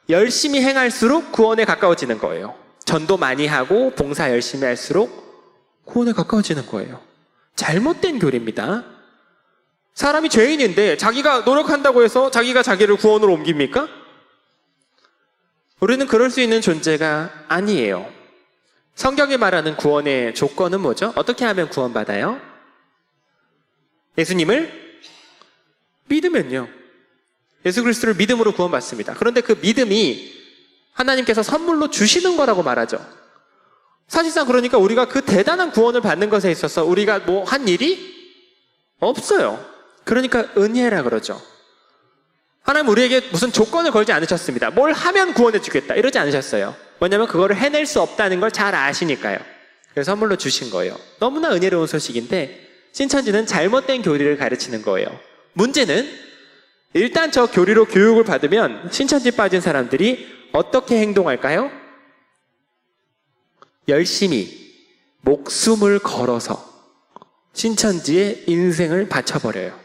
열심히 행할수록 구원에 가까워지는 거예요. 전도 많이 하고 봉사 열심히 할수록 구원에 가까워지는 거예요. 잘못된 교리입니다. 사람이 죄인인데 자기가 노력한다고 해서 자기가 자기를 구원으로 옮깁니까? 우리는 그럴 수 있는 존재가 아니에요. 성경이 말하는 구원의 조건은 뭐죠? 어떻게 하면 구원받아요? 예수님을 믿으면요. 예수 그리스도를 믿음으로 구원받습니다. 그런데 그 믿음이 하나님께서 선물로 주시는 거라고 말하죠. 사실상 그러니까 우리가 그 대단한 구원을 받는 것에 있어서 우리가 뭐 한 일이 없어요. 그러니까 은혜라 그러죠. 하나님 우리에게 무슨 조건을 걸지 않으셨습니다. 뭘 하면 구원해 주겠다 이러지 않으셨어요. 뭐냐면 그거를 해낼 수 없다는 걸 잘 아시니까요. 그래서 선물로 주신 거예요. 너무나 은혜로운 소식인데 신천지는 잘못된 교리를 가르치는 거예요. 문제는 일단 저 교리로 교육을 받으면 신천지 빠진 사람들이 어떻게 행동할까요? 열심히 목숨을 걸어서 신천지에 인생을 바쳐버려요.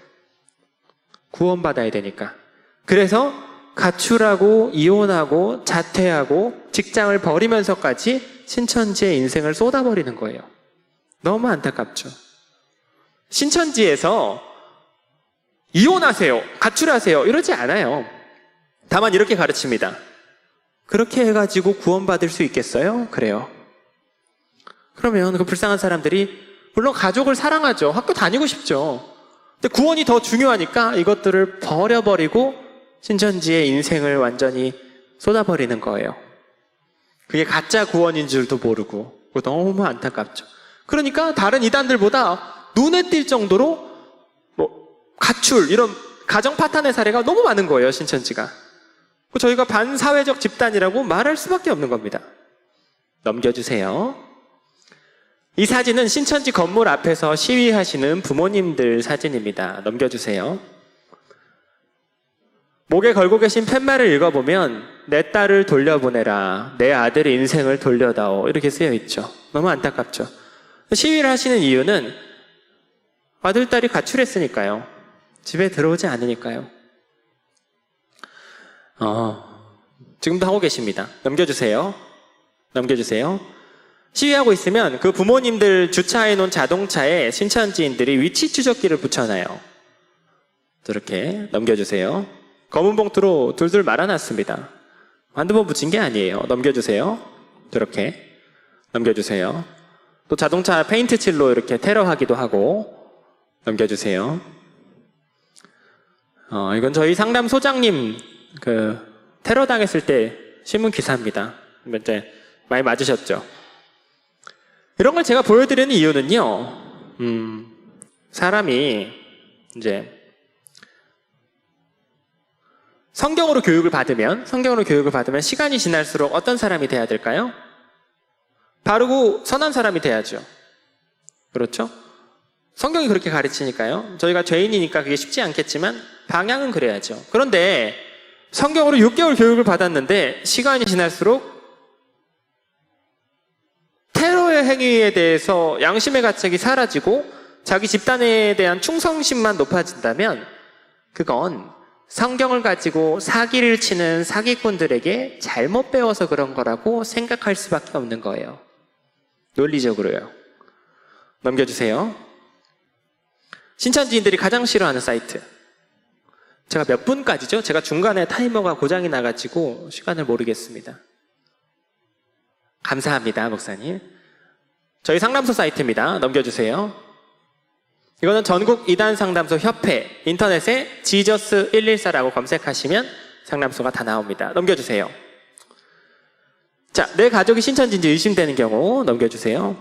구원받아야 되니까. 그래서 가출하고 이혼하고 자퇴하고 직장을 버리면서까지 신천지에 인생을 쏟아버리는 거예요. 너무 안타깝죠. 신천지에서 이혼하세요, 가출하세요 이러지 않아요. 다만 이렇게 가르칩니다. 그렇게 해가지고 구원받을 수 있겠어요? 그래요. 그러면 그 불쌍한 사람들이 물론 가족을 사랑하죠. 학교 다니고 싶죠. 근데 구원이 더 중요하니까 이것들을 버려버리고 신천지의 인생을 완전히 쏟아버리는 거예요. 그게 가짜 구원인 줄도 모르고 너무 안타깝죠. 그러니까 다른 이단들보다 눈에 띌 정도로 가출 이런 가정 파탄의 사례가 너무 많은 거예요. 신천지가. 저희가 반사회적 집단이라고 말할 수밖에 없는 겁니다. 넘겨주세요. 이 사진은 신천지 건물 앞에서 시위하시는 부모님들 사진입니다. 넘겨주세요. 목에 걸고 계신 팻말을 읽어보면 내 딸을 돌려보내라, 내 아들의 인생을 돌려다오 이렇게 쓰여 있죠. 너무 안타깝죠. 시위를 하시는 이유는 아들, 딸이 가출했으니까요. 집에 들어오지 않으니까요. 지금도 하고 계십니다. 넘겨주세요. 넘겨주세요. 시위하고 있으면 그 부모님들 주차해 놓은 자동차에 신천지인들이 위치 추적기를 붙여놔요. 이렇게 넘겨주세요. 검은 봉투로 둘둘 말아놨습니다. 한두 번 붙인 게 아니에요. 넘겨주세요. 이렇게 넘겨주세요. 또 자동차 페인트 칠로 이렇게 테러하기도 하고 넘겨주세요. 이건 저희 상담소장님 테러 당했을 때 신문 기사입니다. 이제 많이 맞으셨죠? 이런 걸 제가 보여드리는 이유는요, 사람이 이제 성경으로 교육을 받으면 시간이 지날수록 어떤 사람이 돼야 될까요? 바르고 선한 사람이 돼야죠. 그렇죠? 성경이 그렇게 가르치니까요. 저희가 죄인이니까 그게 쉽지 않겠지만 방향은 그래야죠. 그런데 성경으로 6개월 교육을 받았는데 시간이 지날수록 테러의 행위에 대해서 양심의 가책이 사라지고 자기 집단에 대한 충성심만 높아진다면 그건 성경을 가지고 사기를 치는 사기꾼들에게 잘못 배워서 그런 거라고 생각할 수밖에 없는 거예요. 논리적으로요. 넘겨주세요. 신천지인들이 가장 싫어하는 사이트. 제가 몇 분까지죠? 제가 중간에 타이머가 고장이 나가지고 시간을 모르겠습니다. 감사합니다, 목사님. 저희 상담소 사이트입니다. 넘겨주세요. 이거는 전국 이단 상담소 협회, 인터넷에 지저스 114라고 검색하시면 상담소가 다 나옵니다. 넘겨주세요. 자, 내 가족이 신천지인지 의심되는 경우 넘겨주세요.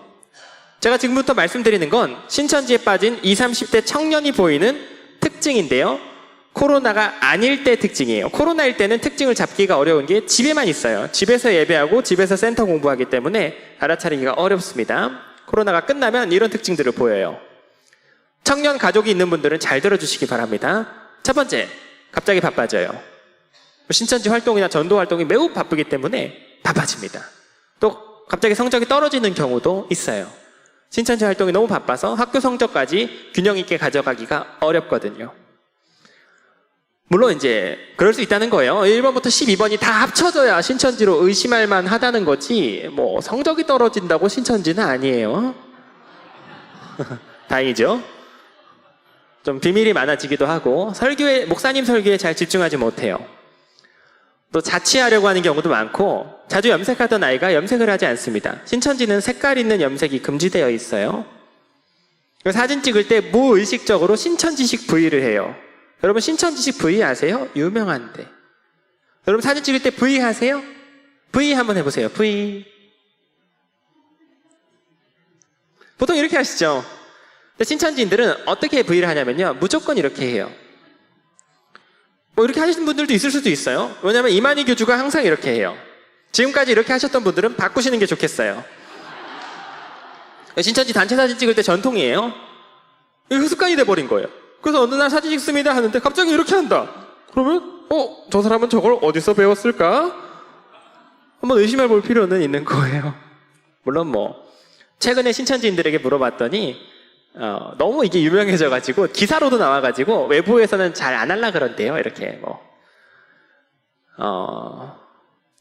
제가 지금부터 말씀드리는 건 신천지에 빠진 20, 30대 청년이 보이는 특징인데요. 코로나가 아닐 때 특징이에요. 코로나일 때는 특징을 잡기가 어려운 게 집에만 있어요. 집에서 예배하고 집에서 센터 공부하기 때문에 알아차리기가 어렵습니다. 코로나가 끝나면 이런 특징들을 보여요. 청년 가족이 있는 분들은 잘 들어주시기 바랍니다. 첫 번째, 갑자기 바빠져요. 신천지 활동이나 전도 활동이 매우 바쁘기 때문에 바빠집니다. 또 갑자기 성적이 떨어지는 경우도 있어요. 신천지 활동이 너무 바빠서 학교 성적까지 균형 있게 가져가기가 어렵거든요. 물론 이제 그럴 수 있다는 거예요. 1번부터 12번이 다 합쳐져야 신천지로 의심할 만하다는 거지 뭐 성적이 떨어진다고 신천지는 아니에요. 다행이죠. 좀 비밀이 많아지기도 하고 목사님 설교에 잘 집중하지 못해요. 또 자취하려고 하는 경우도 많고 자주 염색하던 아이가 염색을 하지 않습니다. 신천지는 색깔 있는 염색이 금지되어 있어요. 사진 찍을 때 무의식적으로 신천지식 V를 해요. 여러분 신천지식 V 아세요? 유명한데. 여러분 사진 찍을 때 V 하세요? V 한번 해보세요. V. 보통 이렇게 하시죠. 근데 신천지인들은 어떻게 V를 하냐면요. 무조건 이렇게 해요. 뭐 이렇게 하시는 분들도 있을 수도 있어요. 왜냐하면 이만희 교주가 항상 이렇게 해요. 지금까지 이렇게 하셨던 분들은 바꾸시는 게 좋겠어요. 신천지 단체 사진 찍을 때 전통이에요. 이게 습관이 돼버린 거예요. 그래서 어느 날 사진 찍습니다 하는데 갑자기 이렇게 한다. 그러면 저 사람은 저걸 어디서 배웠을까? 한번 의심해 볼 필요는 있는 거예요. 물론 최근에 신천지인들에게 물어봤더니 너무 이게 유명해져가지고 기사로도 나와가지고 외부에서는 잘 안 하려 그런대요. 이렇게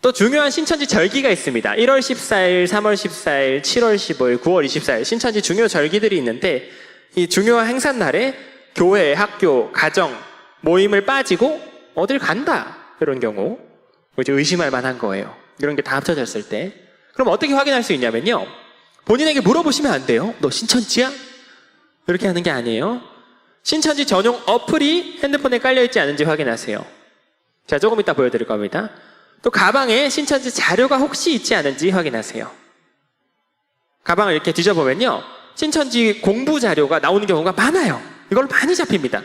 또 중요한 신천지 절기가 있습니다. 1월 14일, 3월 14일, 7월 15일, 9월 24일 신천지 중요 절기들이 있는데 이 중요한 행사날에 교회, 학교, 가정, 모임을 빠지고 어딜 간다 이런 경우 이제 의심할 만한 거예요. 이런 게 다 합쳐졌을 때 그럼 어떻게 확인할 수 있냐면요. 본인에게 물어보시면 안 돼요. 너 신천지야? 이렇게 하는 게 아니에요. 신천지 전용 어플이 핸드폰에 깔려있지 않은지 확인하세요. 제가 조금 이따 보여드릴 겁니다. 또 가방에 신천지 자료가 혹시 있지 않은지 확인하세요. 가방을 이렇게 뒤져보면요. 신천지 공부 자료가 나오는 경우가 많아요. 이걸로 많이 잡힙니다.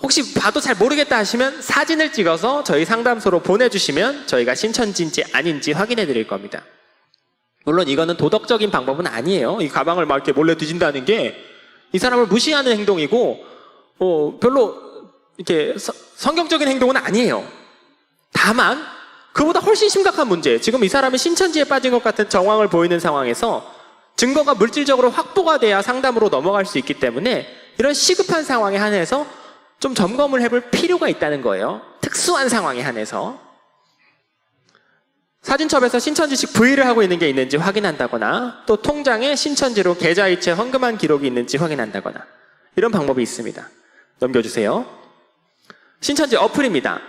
혹시 봐도 잘 모르겠다 하시면 사진을 찍어서 저희 상담소로 보내주시면 저희가 신천지인지 아닌지 확인해 드릴 겁니다. 물론 이거는 도덕적인 방법은 아니에요. 이 가방을 막 이렇게 몰래 뒤진다는 게 이 사람을 무시하는 행동이고 별로 이렇게 성경적인 행동은 아니에요. 다만 그보다 훨씬 심각한 문제, 지금 이 사람이 신천지에 빠진 것 같은 정황을 보이는 상황에서 증거가 물질적으로 확보가 돼야 상담으로 넘어갈 수 있기 때문에 이런 시급한 상황에 한해서 좀 점검을 해볼 필요가 있다는 거예요. 특수한 상황에 한해서. 사진첩에서 신천지식 부의를 하고 있는 게 있는지 확인한다거나, 또 통장에 신천지로 계좌이체 헌금한 기록이 있는지 확인한다거나, 이런 방법이 있습니다. 넘겨주세요. 신천지 어플입니다.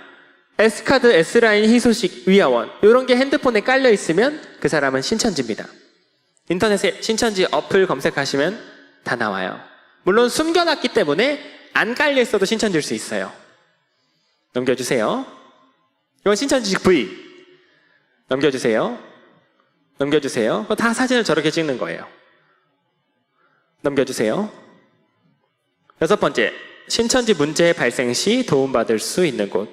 S카드, S라인, 희소식, 위아원, 이런 게 핸드폰에 깔려 있으면 그 사람은 신천지입니다. 인터넷에 신천지 어플 검색하시면 다 나와요. 물론 숨겨놨기 때문에 안 깔려 있어도 신천지일 수 있어요. 넘겨주세요. 이건 신천지식 부의. 넘겨주세요. 넘겨주세요. 다 사진을 저렇게 찍는 거예요. 넘겨주세요. 6번째, 신천지 문제 발생 시 도움받을 수 있는 곳.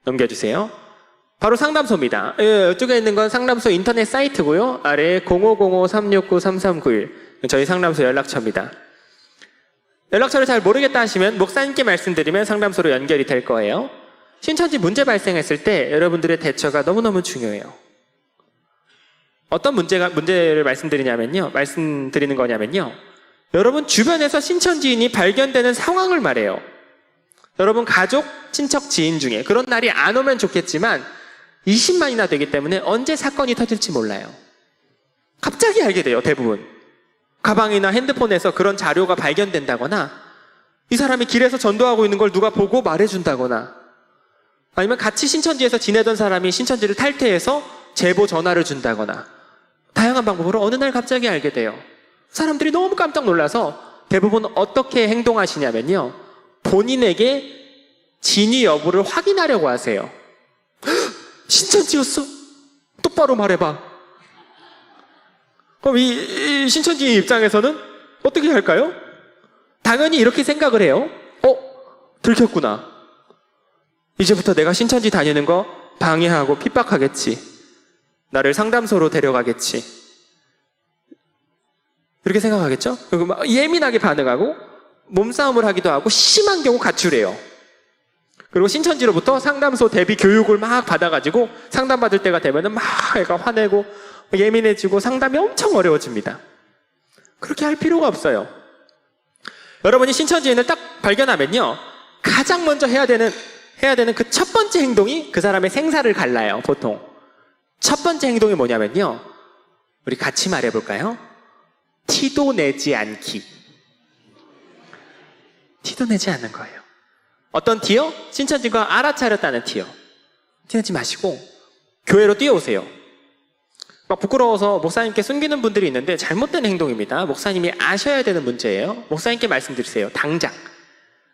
넘겨주세요. 바로 상담소입니다. 이쪽에 있는 건 상담소 인터넷 사이트고요. 아래에 0505-369-3391 저희 상담소 연락처입니다. 연락처를 잘 모르겠다 하시면 목사님께 말씀드리면 상담소로 연결이 될 거예요. 신천지 문제 발생했을 때 여러분들의 대처가 너무너무 중요해요. 어떤 문제를 말씀드리는 거냐면요. 여러분 주변에서 신천지인이 발견되는 상황을 말해요. 여러분 가족, 친척, 지인 중에 그런 날이 안 오면 좋겠지만 20만이나 되기 때문에 언제 사건이 터질지 몰라요. 갑자기 알게 돼요, 대부분. 가방이나 핸드폰에서 그런 자료가 발견된다거나, 이 사람이 길에서 전도하고 있는 걸 누가 보고 말해준다거나, 아니면 같이 신천지에서 지내던 사람이 신천지를 탈퇴해서 제보 전화를 준다거나, 다양한 방법으로 어느 날 갑자기 알게 돼요. 사람들이 너무 깜짝 놀라서 대부분 어떻게 행동하시냐면요, 본인에게 진위 여부를 확인하려고 하세요. 신천지였어? 똑바로 말해봐. 그럼 이 신천지 입장에서는 어떻게 할까요? 당연히 이렇게 생각을 해요. 들켰구나. 이제부터 내가 신천지 다니는 거 방해하고 핍박하겠지. 나를 상담소로 데려가겠지. 이렇게 생각하겠죠? 그리고 막 예민하게 반응하고 몸싸움을 하기도 하고 심한 경우 가출해요. 그리고 신천지로부터 상담소 대비 교육을 막 받아가지고 상담받을 때가 되면은 막 애가 화내고 예민해지고 상담이 엄청 어려워집니다. 그렇게 할 필요가 없어요. 여러분이 신천지인을 딱 발견하면요, 가장 먼저 해야 되는 그 첫 번째 행동이 그 사람의 생사를 갈라요, 보통. 첫 번째 행동이 뭐냐면요, 우리 같이 말해볼까요? 티도 내지 않기. 티도 내지 않는 거예요. 어떤 티요? 신천지가 알아차렸다는 티요. 티내지 마시고 교회로 뛰어오세요. 막 부끄러워서 목사님께 숨기는 분들이 있는데 잘못된 행동입니다. 목사님이 아셔야 되는 문제예요. 목사님께 말씀드리세요, 당장.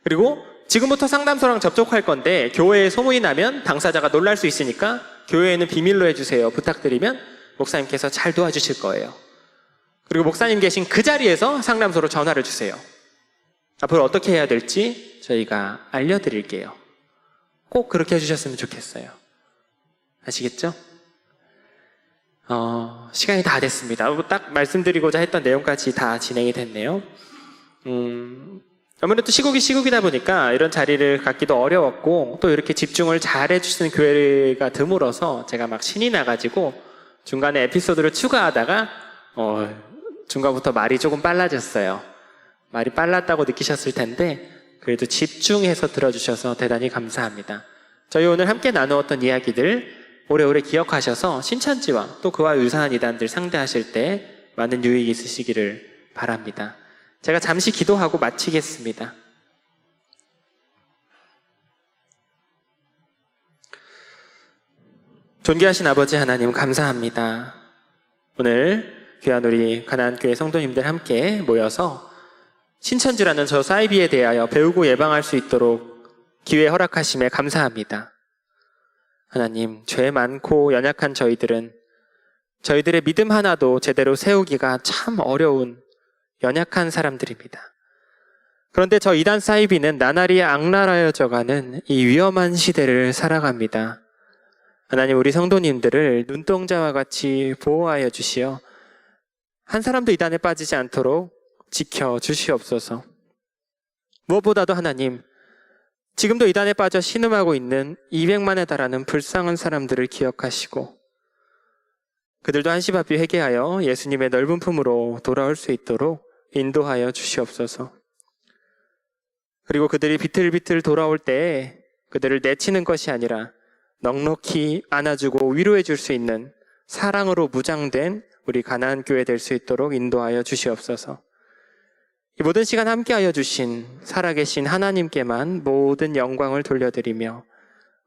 그리고 지금부터 상담소랑 접촉할 건데 교회에 소문이 나면 당사자가 놀랄 수 있으니까 교회에는 비밀로 해주세요 부탁드리면 목사님께서 잘 도와주실 거예요. 그리고 목사님 계신 그 자리에서 상담소로 전화를 주세요. 앞으로 어떻게 해야 될지 저희가 알려드릴게요. 꼭 그렇게 해주셨으면 좋겠어요. 아시겠죠? 시간이 다 됐습니다. 딱 말씀드리고자 했던 내용까지 다 진행이 됐네요. 아무래도 시국이다 보니까 이런 자리를 갖기도 어려웠고, 또 이렇게 집중을 잘 해주시는 교회가 드물어서 제가 막 신이 나가지고 중간에 에피소드를 추가하다가 중간부터 말이 조금 빨라졌어요. 말이 빨랐다고 느끼셨을 텐데 그래도 집중해서 들어주셔서 대단히 감사합니다. 저희 오늘 함께 나누었던 이야기들 오래오래 기억하셔서 신천지와 또 그와 유사한 이단들 상대하실 때 많은 유익이 있으시기를 바랍니다. 제가 잠시 기도하고 마치겠습니다. 존귀하신 아버지 하나님, 감사합니다. 오늘 귀한 우리 가나안교회 성도님들 함께 모여서 신천지라는 저 사이비에 대하여 배우고 예방할 수 있도록 기회 허락하심에 감사합니다. 하나님, 죄 많고 연약한 저희들은 저희들의 믿음 하나도 제대로 세우기가 참 어려운 연약한 사람들입니다. 그런데 저 이단 사이비는 나날이 악랄하여져가는 이 위험한 시대를 살아갑니다. 하나님, 우리 성도님들을 눈동자와 같이 보호하여 주시어 한 사람도 이단에 빠지지 않도록 지켜 주시옵소서. 무엇보다도 하나님, 지금도 이단에 빠져 신음하고 있는 200만에 달하는 불쌍한 사람들을 기억하시고 그들도 한시바삐 회개하여 예수님의 넓은 품으로 돌아올 수 있도록 인도하여 주시옵소서. 그리고 그들이 비틀비틀 돌아올 때 그들을 내치는 것이 아니라 넉넉히 안아주고 위로해 줄 수 있는 사랑으로 무장된 우리 가나안 교회 될 수 있도록 인도하여 주시옵소서. 이 모든 시간 함께하여 주신 살아계신 하나님께만 모든 영광을 돌려드리며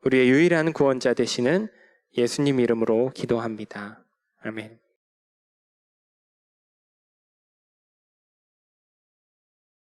우리의 유일한 구원자 되시는 예수님 이름으로 기도합니다. 아멘.